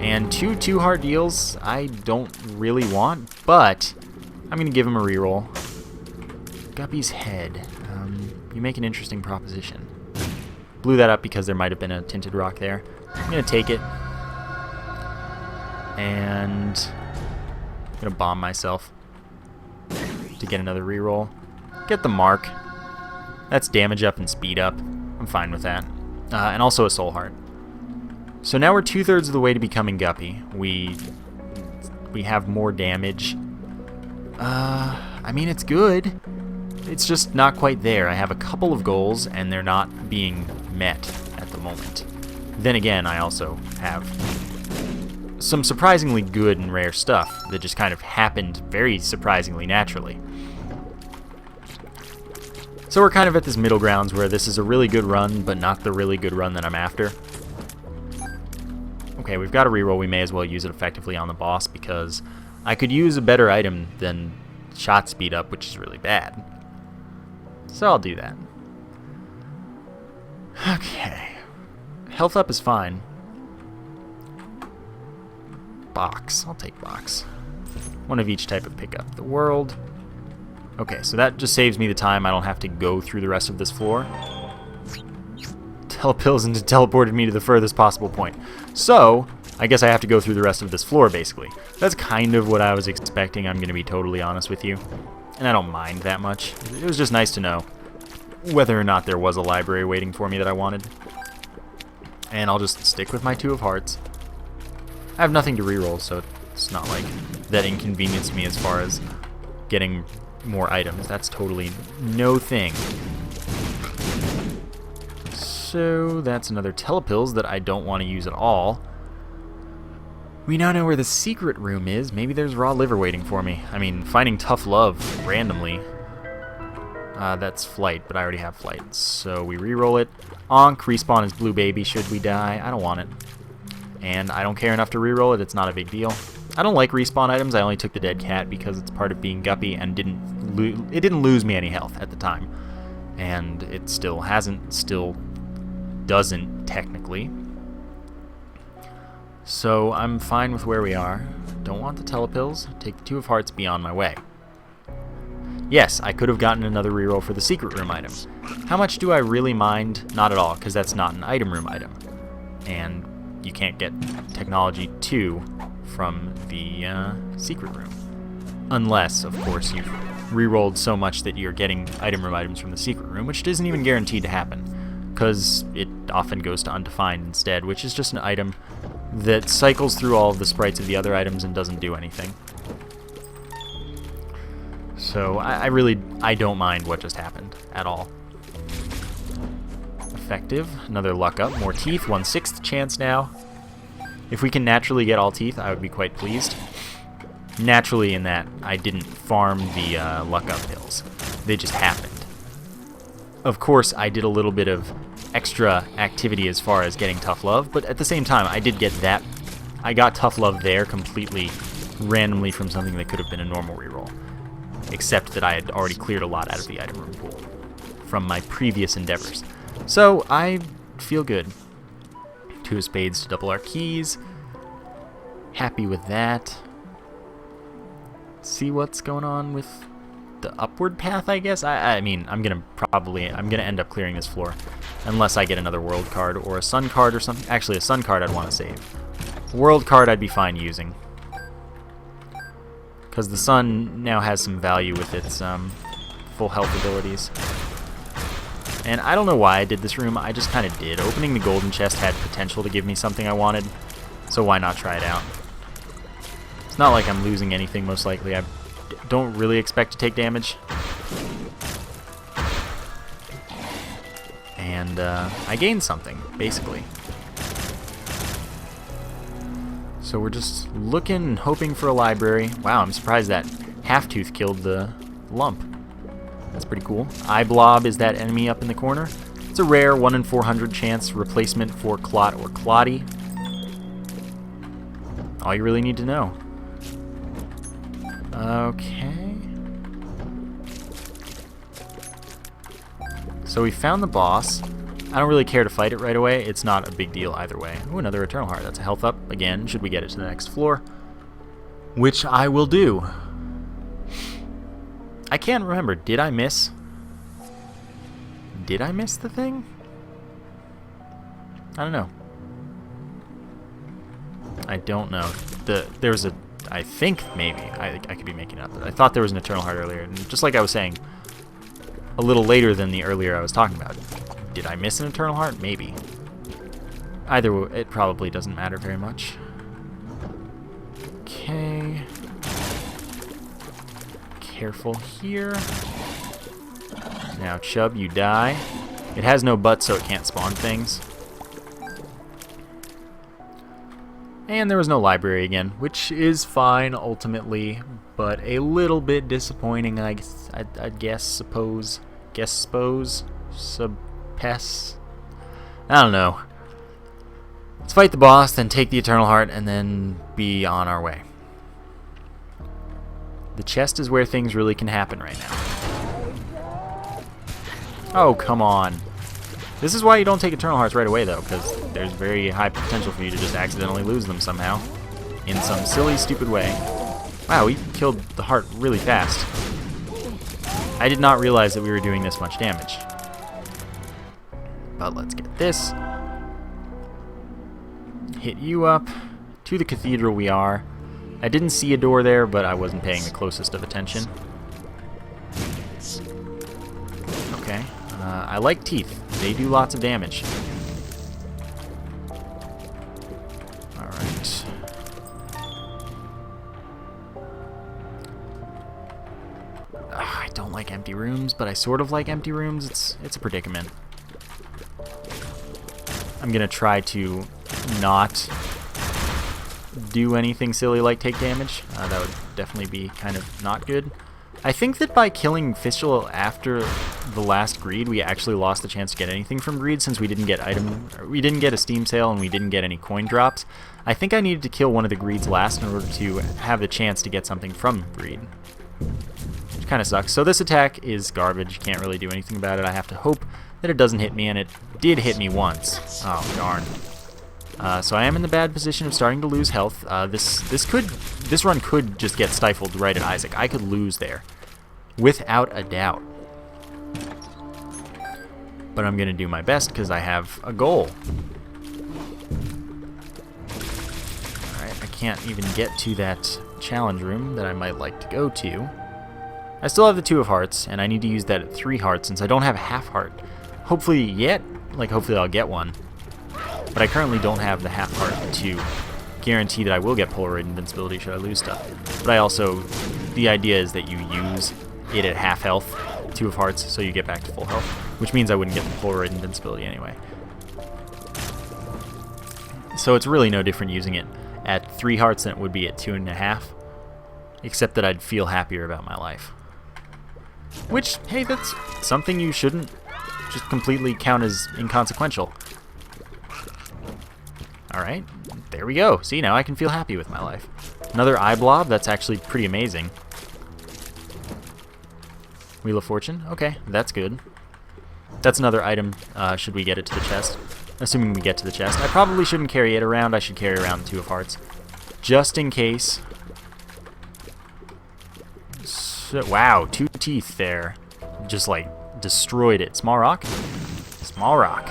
And 2 2-heart deals I don't really want, but I'm going to give him a reroll. Guppy's Head. You make an interesting proposition. Blew that up because there might have been a tinted rock there. I'm going to take it. And I'm going to bomb myself. to get another reroll. Get the mark. That's damage up and speed up. I'm fine with that. And also a soul heart. So now we're 2/3 of the way to becoming Guppy. We have more damage. I mean, it's good. It's just not quite there. I have a couple of goals, and they're not being met at the moment. Then again, I also have some surprisingly good and rare stuff that just kind of happened very surprisingly naturally. So we're kind of at this middle grounds where this is a really good run, but not the really good run that I'm after. Okay, we've got a reroll. We may as well use it effectively on the boss because I could use a better item than shot speed up, which is really bad. So I'll do that. Okay. Health up is fine. Box. I'll take box. One of each type of pickup. The world. Okay, so that just saves me the time. I don't have to go through the rest of this floor. Telepills and teleported me to the furthest possible point. So, I guess I have to go through the rest of this floor, basically. That's kind of what I was expecting, I'm going to be totally honest with you. And I don't mind that much. It was just nice to know whether or not there was a library waiting for me that I wanted. And I'll just stick with my 2 of hearts. I have nothing to reroll, so it's not like that inconvenienced me as far as getting more items. That's totally no thing. So that's another telepills that I don't want to use at all. We now know where the secret room is. Maybe there's raw liver waiting for me. I mean, finding tough love randomly. That's flight, but I already have flight. So we reroll it. Onk, respawn is blue baby. Should we die? I don't want it. And I don't care enough to reroll it. It's not a big deal. I don't like respawn items. I only took the dead cat because it's part of being Guppy and it didn't lose me any health at the time. And it still doesn't technically. So I'm fine with where we are. Don't want the telepills. Take the 2 of hearts, be on my way. Yes, I could have gotten another reroll for the secret room item. How much do I really mind? Not at all, because that's not an item room item. And you can't get technology 2 from the secret room. Unless, of course, you've rerolled so much that you're getting item room items from the secret room, which isn't even guaranteed to happen, because it often goes to undefined instead, which is just an item that cycles through all of the sprites of the other items and doesn't do anything. So I don't mind what just happened at all. Effective. Another luck up. More teeth. 1/6 chance now. If we can naturally get all teeth, I would be quite pleased. Naturally in that I didn't farm the luck up hills. They just happened. Of course, I did a little bit of extra activity as far as getting tough love, but at the same time, I did get that. I got tough love there completely randomly from something that could have been a normal reroll. Except that I had already cleared a lot out of the item room pool from my previous endeavors. So I feel good. 2 of spades to double our keys. Happy with that. See what's going on with the upward path, I guess. I mean, I'm gonna end up clearing this floor unless I get another world card or a sun card or something. Actually, a sun card I'd want to save. A world card I'd be fine using, because the sun now has some value with its full health abilities. And I don't know why I did this room, I just kind of did. Opening the golden chest had potential to give me something I wanted, so why not try it out? It's not like I'm losing anything, most likely. I don't really expect to take damage. And I gained something, basically. So we're just looking and hoping for a library. Wow, I'm surprised that half-tooth killed the lump. That's pretty cool. Eye blob is that enemy up in the corner. It's a rare 1 in 400 chance replacement for Clot or Clotty. All you really need to know. Okay. So we found the boss. I don't really care to fight it right away. It's not a big deal either way. Ooh, another Eternal Heart. That's a health up again, should we get it to the next floor. Which I will do. I can't remember. Did I miss? Did I miss the thing? I don't know. I don't know. There's a I think maybe. I could be making it up. But I thought there was an Eternal Heart earlier. And just like I was saying, a little later than the earlier I was talking about. Did I miss an Eternal Heart? Maybe. Either way, it probably doesn't matter very much. Okay. Careful here. Now, Chub, you die. It has no butt, so it can't spawn things. And there was no library again, which is fine ultimately, but a little bit disappointing, I'd guess, suppose. Subpess. I don't know. Let's fight the boss, then take the Eternal Heart, and then be on our way. The chest is where things really can happen right now. Oh, come on. This is why you don't take Eternal Hearts right away, though, because there's very high potential for you to just accidentally lose them somehow. In some silly, stupid way. Wow, we killed the heart really fast. I did not realize that we were doing this much damage. But let's get this. Hit you up. To the cathedral we are. I didn't see a door there, but I wasn't paying the closest of attention. Okay. I like teeth. They do lots of damage. Alright. I don't like empty rooms, but I sort of like empty rooms. It's a predicament. I'm gonna try to not do anything silly like take damage. That would definitely be kind of not good. I think that by killing Fistula after the last greed, we actually lost the chance to get anything from greed since we didn't get a Steam sale and we didn't get any coin drops. I think I needed to kill one of the greeds last in order to have the chance to get something from greed. Which kind of sucks. So this attack is garbage. Can't really do anything about it. I have to hope that it doesn't hit me, and it did hit me once. Oh, darn. So I am in the bad position of starting to lose health. This run could just get stifled right at Isaac. I could lose there, without a doubt. But I'm gonna do my best because I have a goal. Alright, I can't even get to that challenge room that I might like to go to. I still have the 2 of hearts, and I need to use that at 3 hearts since I don't have a half heart. Hopefully I'll get one. But I currently don't have the half heart to guarantee that I will get Polaroid invincibility should I lose stuff. But the idea is that you use it at half health, 2 of hearts, so you get back to full health, which means I wouldn't get the Polaroid invincibility anyway. So it's really no different using it at 3 hearts than it would be at 2.5, except that I'd feel happier about my life. Which, hey, that's something you shouldn't just completely count as inconsequential. Alright, there we go. See, now I can feel happy with my life. Another eye blob, that's actually pretty amazing. Wheel of Fortune, okay, that's good. That's another item, should we get it to the chest. Assuming we get to the chest. I probably shouldn't carry it around, I should carry around the 2 of hearts. Just in case. So, wow, 2 teeth there. Just like, destroyed it. Small rock? Small rock.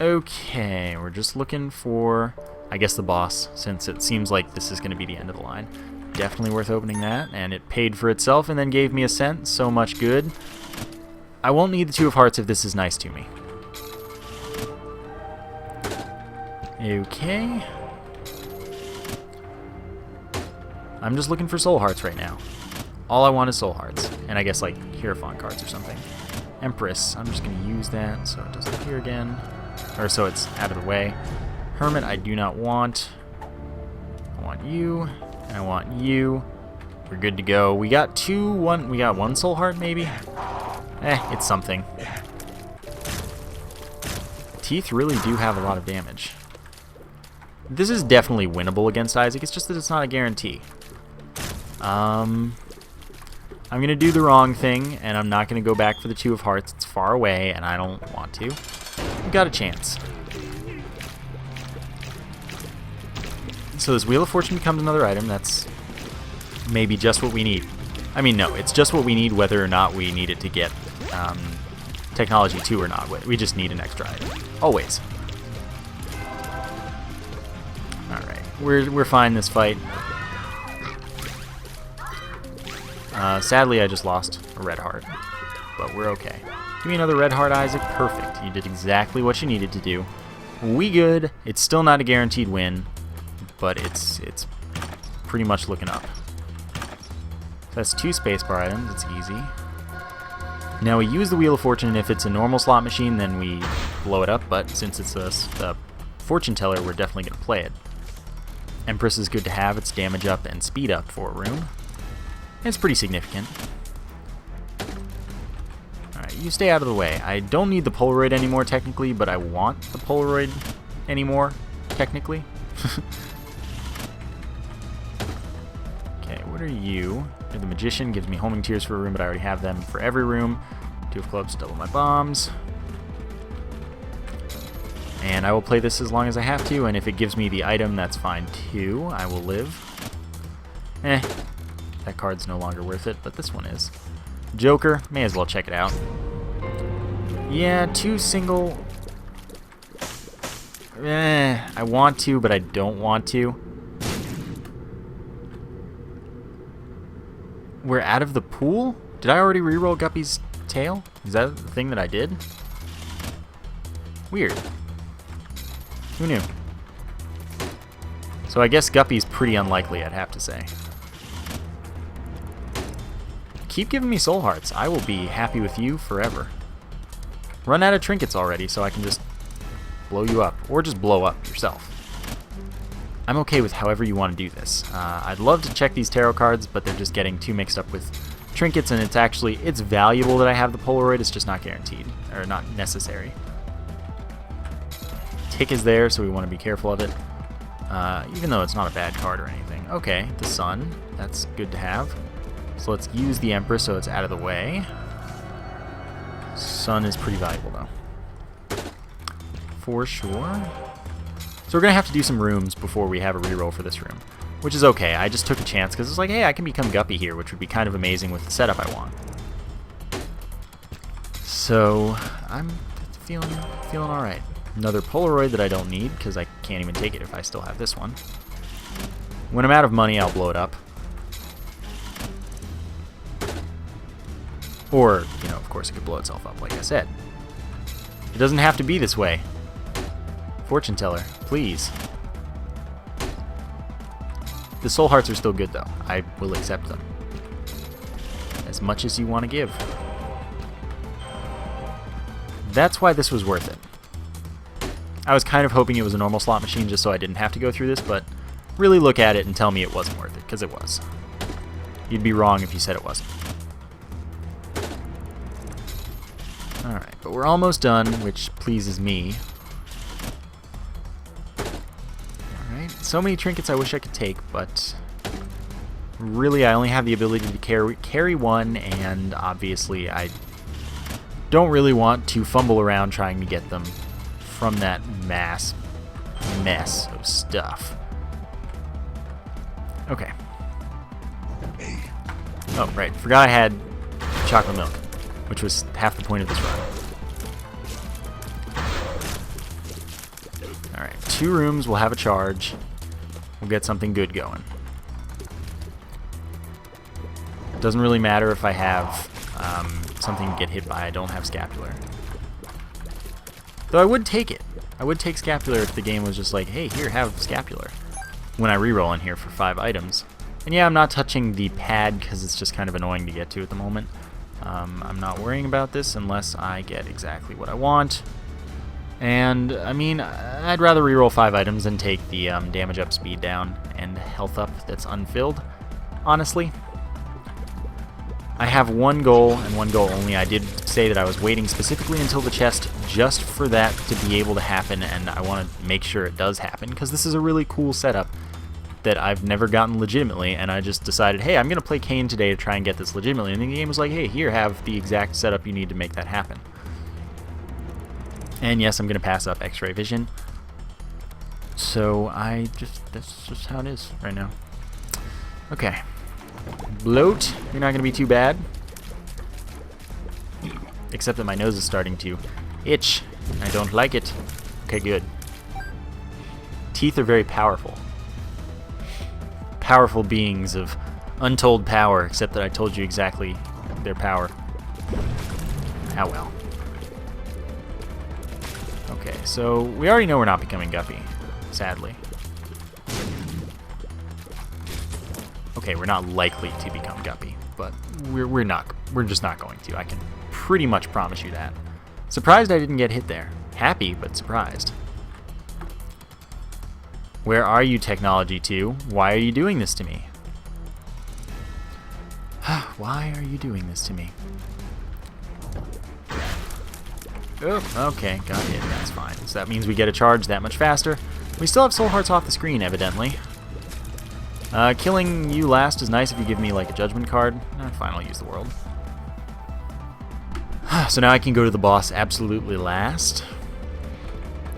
Okay, we're just looking for, I guess, the boss, since it seems like this is going to be the end of the line. Definitely worth opening that, and it paid for itself and then gave me a cent, so much good. I won't need the 2 of hearts if this is nice to me. Okay. I'm just looking for soul hearts right now. All I want is soul hearts, and I guess like Hierophant cards or something. Empress, I'm just going to use that so it doesn't appear again. Or so it's out of the way. Hermit, I do not want. I want you, and I want you. We're good to go. We got we got 1 soul heart maybe? It's something. Teeth really do have a lot of damage. This is definitely winnable against Isaac, it's just that it's not a guarantee. I'm going to do the wrong thing, and I'm not going to go back for the 2 of hearts. It's far away, and I don't want to. We've got a chance. So this Wheel of Fortune becomes another item. That's maybe just what we need. I mean, no, it's just what we need whether or not we need it to get Technology 2 or not. We just need an extra item. Always. We're fine this fight. Sadly, I just lost a red heart, but we're okay. Give me another red heart, Isaac. Perfect. You did exactly what you needed to do. We good. It's still not a guaranteed win, but it's pretty much looking up. So that's 2 spacebar items. It's easy. Now we use the Wheel of Fortune, and if it's a normal slot machine, then we blow it up, but since it's a fortune teller, we're definitely going to play it. Empress is good to have. It's damage up and speed up for a room. It's pretty significant. Alright, you stay out of the way. I don't need the Polaroid anymore, technically, but I want the Polaroid anymore, technically. Okay, what are you? You're the Magician. Gives me Homing Tears for a room, but I already have them for every room. 2 of Clubs, double my bombs. And I will play this as long as I have to, and if it gives me the item, that's fine too. I will live. That card's no longer worth it, but this one is. Joker, may as well check it out. Yeah, 2 single... I want to, but I don't want to. We're out of the pool? Did I already reroll Guppy's tail? Is that the thing that I did? Weird. Who knew? So I guess Guppy's pretty unlikely, I'd have to say. Keep giving me soul hearts. I will be happy with you forever. Run out of trinkets already, so I can just blow you up. Or just blow up yourself. I'm okay with however you want to do this. I'd love to check these tarot cards, but they're just getting too mixed up with trinkets, and it's valuable that I have the Polaroid, it's just not guaranteed, or not necessary. Tick is there, so we want to be careful of it, even though it's not a bad card or anything. Okay, the Sun, that's good to have. So let's use the Empress so it's out of the way. Sun is pretty valuable, though. For sure. So we're going to have to do some rooms before we have a reroll for this room, which is okay. I just took a chance because it's like, hey, I can become Guppy here, which would be kind of amazing with the setup I want. So I'm feeling all right. Another Polaroid that I don't need because I can't even take it if I still have this one. When I'm out of money, I'll blow it up. Or, you know, of course it could blow itself up, like I said. It doesn't have to be this way. Fortune teller, please. The soul hearts are still good, though. I will accept them. As much as you want to give. That's why this was worth it. I was kind of hoping it was a normal slot machine just so I didn't have to go through this, but really look at it and tell me it wasn't worth it, because it was. You'd be wrong if you said it wasn't. Alright, but we're almost done, which pleases me. Alright, so many trinkets I wish I could take, but really I only have the ability to carry one, and obviously I don't really want to fumble around trying to get them from that mess of stuff. Okay. Oh, right, forgot I had chocolate milk, which was half the point of this run. Alright, 2 rooms, we'll have a charge. We'll get something good going. Doesn't really matter if I have something to get hit by. I don't have Scapular. Though I would take it. I would take Scapular if the game was just like, hey, here, have Scapular. When I reroll in here for 5 items. And yeah, I'm not touching the pad because it's just kind of annoying to get to at the moment. I'm not worrying about this unless I get exactly what I want. And, I mean, I'd rather reroll 5 items than take the damage up, speed down, and health up that's unfilled, honestly. I have one goal, and one goal only. I did say that I was waiting specifically until the chest just for that to be able to happen, and I want to make sure it does happen, because this is a really cool setup that I've never gotten legitimately, and I just decided, hey, I'm going to play Kane today to try and get this legitimately, and the game was like, hey, here, have the exact setup you need to make that happen. And yes, I'm going to pass up X-ray vision. So that's just how it is right now. Okay. Bloat, you're not going to be too bad. Except that my nose is starting to itch. I don't like it. Okay, good. Teeth are very powerful. powerful beings of untold power, except that I told you exactly their power. How well. Okay, so we already know we're not becoming Guppy, sadly. Okay, we're not likely to become Guppy, but we're just not going to. I can pretty much promise you that. Surprised I didn't get hit there. Happy, but surprised. Where are you, Technology 2? Why are you doing this to me? Why are you doing this to me? Oh, okay, got hit. That's fine. So that means we get a charge that much faster. We still have soul hearts off the screen, evidently. Killing you last is nice if you give me, like, a judgment card. Fine, I'll use the world. So now I can go to the boss absolutely last.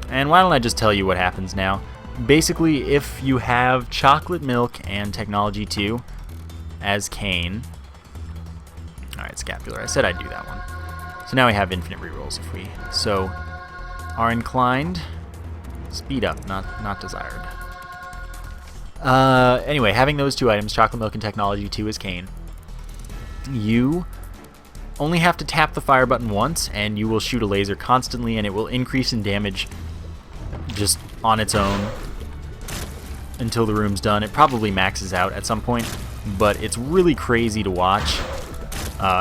And why don't I just tell you what happens now? Basically, if you have Chocolate Milk and Technology 2 as Cain... Alright, Scapular. I said I'd do that one. So now we have infinite rerolls if we so are inclined. Speed up, not desired. Anyway, having those two items, Chocolate Milk and Technology 2 as Cain, you only have to tap the fire button once, and you will shoot a laser constantly, and it will increase in damage just on its own until the room's done. It probably maxes out at some point, but it's really crazy to watch.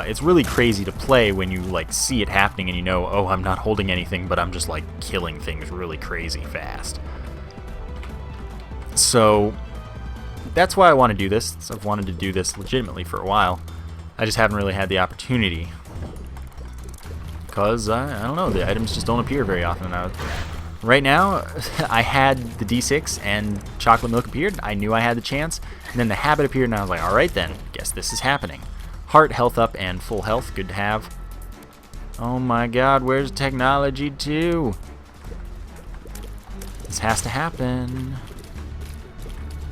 It's really crazy to play when you like see it happening and you know, oh, I'm not holding anything, but I'm just like killing things really crazy fast. So that's why I want to do this. I've wanted to do this legitimately for a while. I just haven't really had the opportunity because I don't know, the items just don't appear very often. Right now, I had the D6 and Chocolate Milk appeared. I knew I had the chance, and then the habit appeared, and I was like, all right then, guess this is happening. Heart, health up, and full health, good to have. Oh my god, where's Technology 2? This has to happen.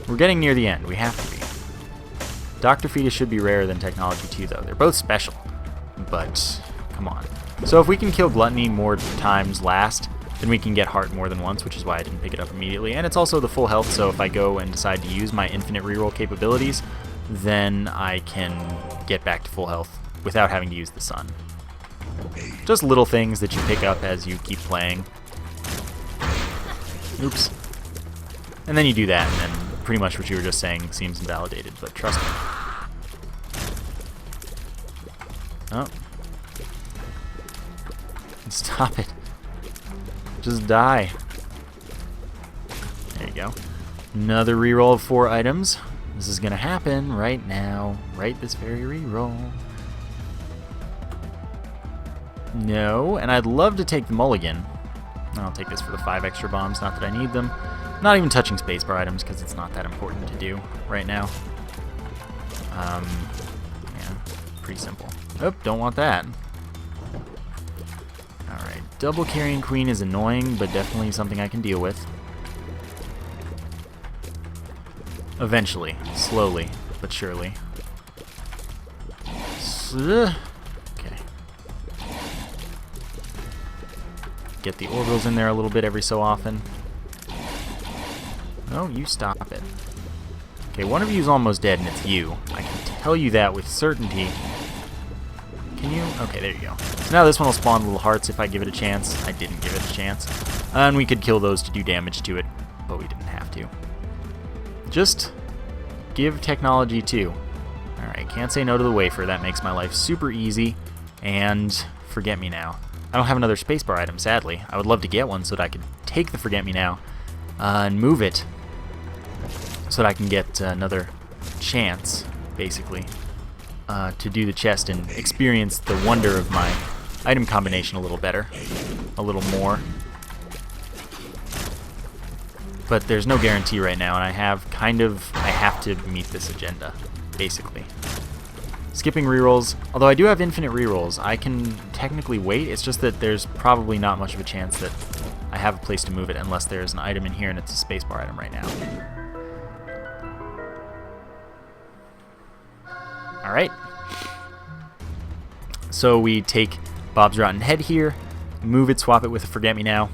We're getting near the end, we have to be. Dr. Fetus should be rarer than Technology 2 though. They're both special, but come on. So if we can kill Gluttony more times last, then we can get Heart more than once, which is why I didn't pick it up immediately. And it's also the full health, so if I go and decide to use my infinite reroll capabilities, then I can get back to full health without having to use the sun. Just little things that you pick up as you keep playing. Oops. And then you do that, and then pretty much what you were just saying seems invalidated, but trust me. Oh. Stop it. Just die. There you go. Another reroll of 4 items. This is gonna happen right now. Right this very reroll. No, and I'd love to take the mulligan. I'll take this for the 5 extra bombs, not that I need them. Not even touching spacebar items because it's not that important to do right now. Yeah, pretty simple. Oh, don't want that. Alright, double carrying queen is annoying, but definitely something I can deal with. Eventually, slowly, but surely. Okay. Get the orbitals in there a little bit every so often. Oh, you stop it. Okay, one of you is almost dead, and it's you. I can tell you that with certainty. Can you? Okay, there you go. So now this one will spawn little hearts if I give it a chance. I didn't give it a chance. And we could kill those to do damage to it, but we didn't have to. Just give Technology 2. Alright, can't say no to the wafer. That makes my life super easy. And Forget Me Now. I don't have another spacebar item, sadly. I would love to get one so that I could take the Forget Me Now and move it so that I can get another chance, basically, to do the chest and experience the wonder of my item combination a little better, a little more. But there's no guarantee right now, and I have to meet this agenda, basically. Skipping rerolls, although I do have infinite rerolls, I can technically wait. It's just that there's probably not much of a chance that I have a place to move it unless there's an item in here and it's a spacebar item right now. Alright. So we take Bob's Rotten Head here, move it, swap it with a Forget Me Now,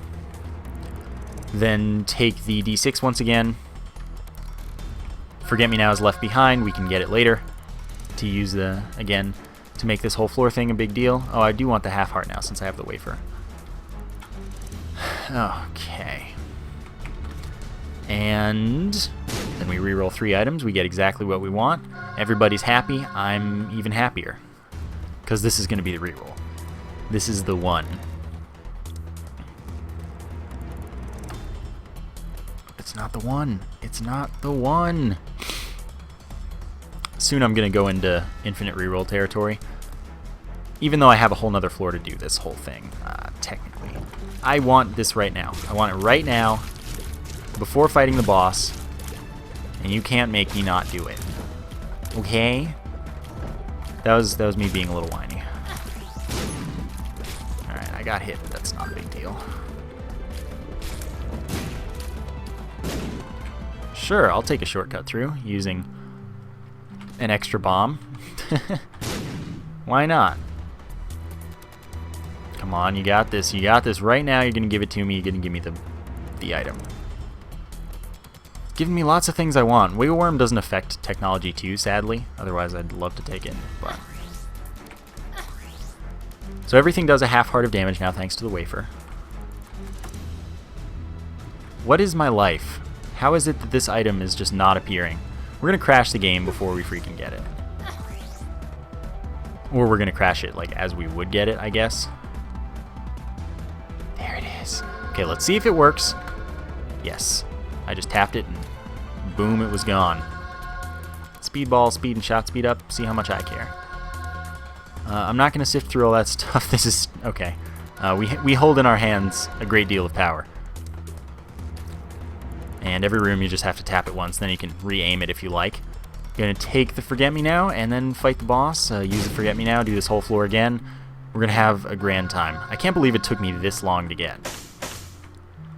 then take the D6 once again, Forget-Me-Now is left behind. We can get it later to use the, again, to make this whole floor thing a big deal. Oh, I do want the half heart now since I have the wafer. Okay. And then we reroll 3 items. We get exactly what we want. Everybody's happy. I'm even happier. Because this is going to be the reroll. This is the one. It's not the one. It's not the one. Soon I'm going to go into infinite reroll territory. Even though I have a whole nother floor to do this whole thing, technically. I want this right now. I want it right now, before fighting the boss, and you can't make me not do it. Okay? That was me being a little whiny. Alright, I got hit, but that's not a big deal. Sure, I'll take a shortcut through using an extra bomb. Why not? Come on, you got this. You got this. Right now, you're going to give it to me. You're going to give me the item. It's giving me lots of things I want. Wiggle Worm doesn't affect Technology 2, sadly. Otherwise, I'd love to take it. But so everything does a half heart of damage now, thanks to the wafer. What is my life? How is it that this item is just not appearing? We're going to crash the game before we freaking get it. Or we're going to crash it like as we would get it, I guess. There it is. Okay, let's see if it works. Yes. I just tapped it and boom, it was gone. Speedball, speed and shot speed up. See how much I care. I'm not going to sift through all that stuff. This is... okay. We hold in our hands a great deal of power. And every room you just have to tap it once, then you can re-aim it if you like. You're going to take the Forget-Me-Now and then fight the boss. Use the Forget-Me-Now, do this whole floor again. We're going to have a grand time. I can't believe it took me this long to get.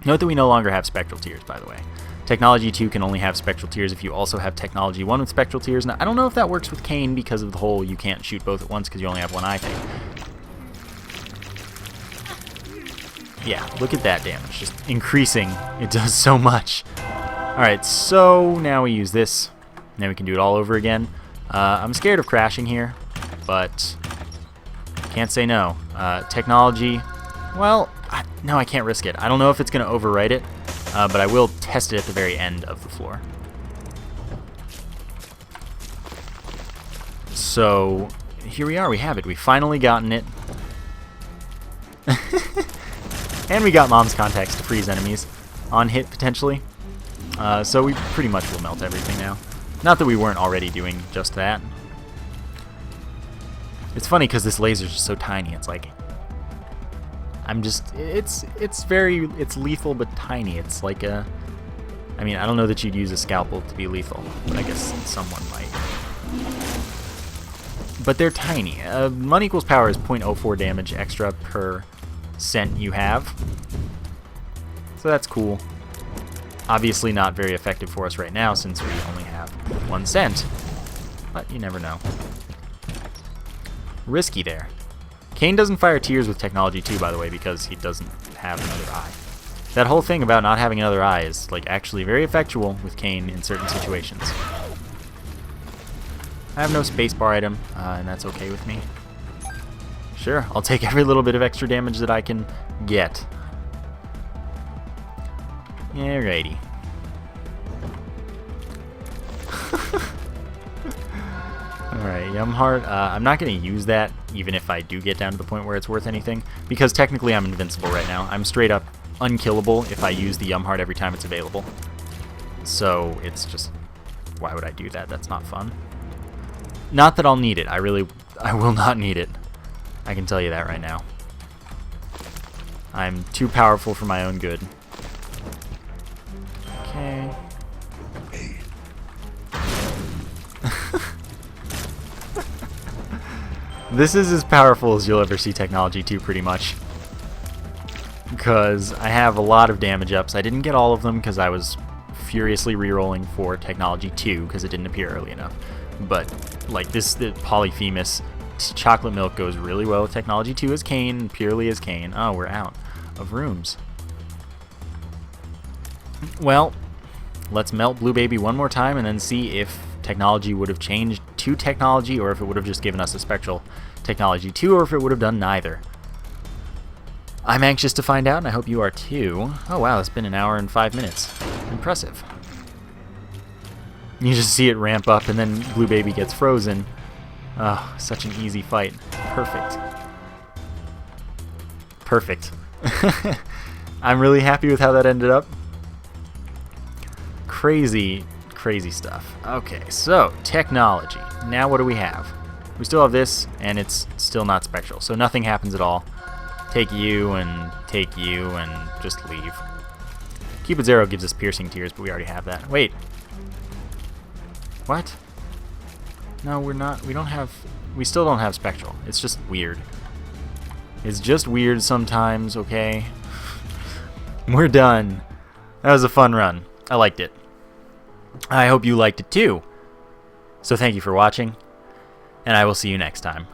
Note that we no longer have Spectral Tears, by the way. Technology 2 can only have Spectral Tears if you also have Technology 1 with Spectral Tears. Now, I don't know if that works with Kain because of the whole you can't shoot both at once because you only have one eye thing. Yeah, look at that damage. Just increasing. It does so much. Alright, so now we use this. Now we can do it all over again. I'm scared of crashing here, but can't say no. Technology, well, no, I can't risk it. I don't know if it's going to overwrite it, but I will test it at the very end of the floor. So here we are. We have it. We've finally gotten it. And we got Mom's Contacts to freeze enemies on hit, potentially. So we pretty much will melt everything now. Not that we weren't already doing just that. It's funny because this laser's just so tiny. It's like... it's lethal but tiny. It's like a... I mean, I don't know that you'd use a scalpel to be lethal, but I guess someone might. But they're tiny. 1 equals power is 0.04 damage extra per cent you have. So that's cool. Obviously not very effective for us right now since we only have 1 cent. But you never know. Risky there. Kain doesn't fire tears with Technology 2, by the way, because he doesn't have another eye. That whole thing about not having another eye is like actually very effectual with Kain in certain situations. I have no spacebar item, and that's okay with me. Sure, I'll take every little bit of extra damage that I can get. Alrighty. Alright, Yum Heart. I'm not going to use that, even if I do get down to the point where it's worth anything, because technically I'm invincible right now. I'm straight up unkillable if I use the Yum Heart every time it's available. So it's just... why would I do that? That's not fun. Not that I'll need it. I will not need it. I can tell you that right now. I'm too powerful for my own good. Okay. This is as powerful as you'll ever see Technology 2, pretty much. Because I have a lot of damage ups. I didn't get all of them because I was furiously rerolling for Technology 2 because it didn't appear early enough. But, like, the Polyphemus chocolate milk goes really well with Technology 2 as Kain, purely as Kain. Oh, we're out of rooms. Well, let's melt Blue Baby one more time and then see if technology would have changed to technology, or if it would have just given us a spectral technology too, or if it would have done neither. I'm anxious to find out, and I hope you are too. Oh wow, it's been an hour and 5 minutes. Impressive. You just see it ramp up, and then Blue Baby gets frozen. Oh, such an easy fight. Perfect. Perfect. I'm really happy with how that ended up. Crazy, crazy stuff. Okay, so technology. Now what do we have? We still have this, and it's still not spectral, so nothing happens at all. Take you and just leave. Cupid's arrow gives us piercing tears, but we already have that. Wait. What? No, we're not. We don't have. We still don't have spectral. It's just weird. It's just weird sometimes, okay? We're done. That was a fun run. I liked it. I hope you liked it too. So thank you for watching, and I will see you next time.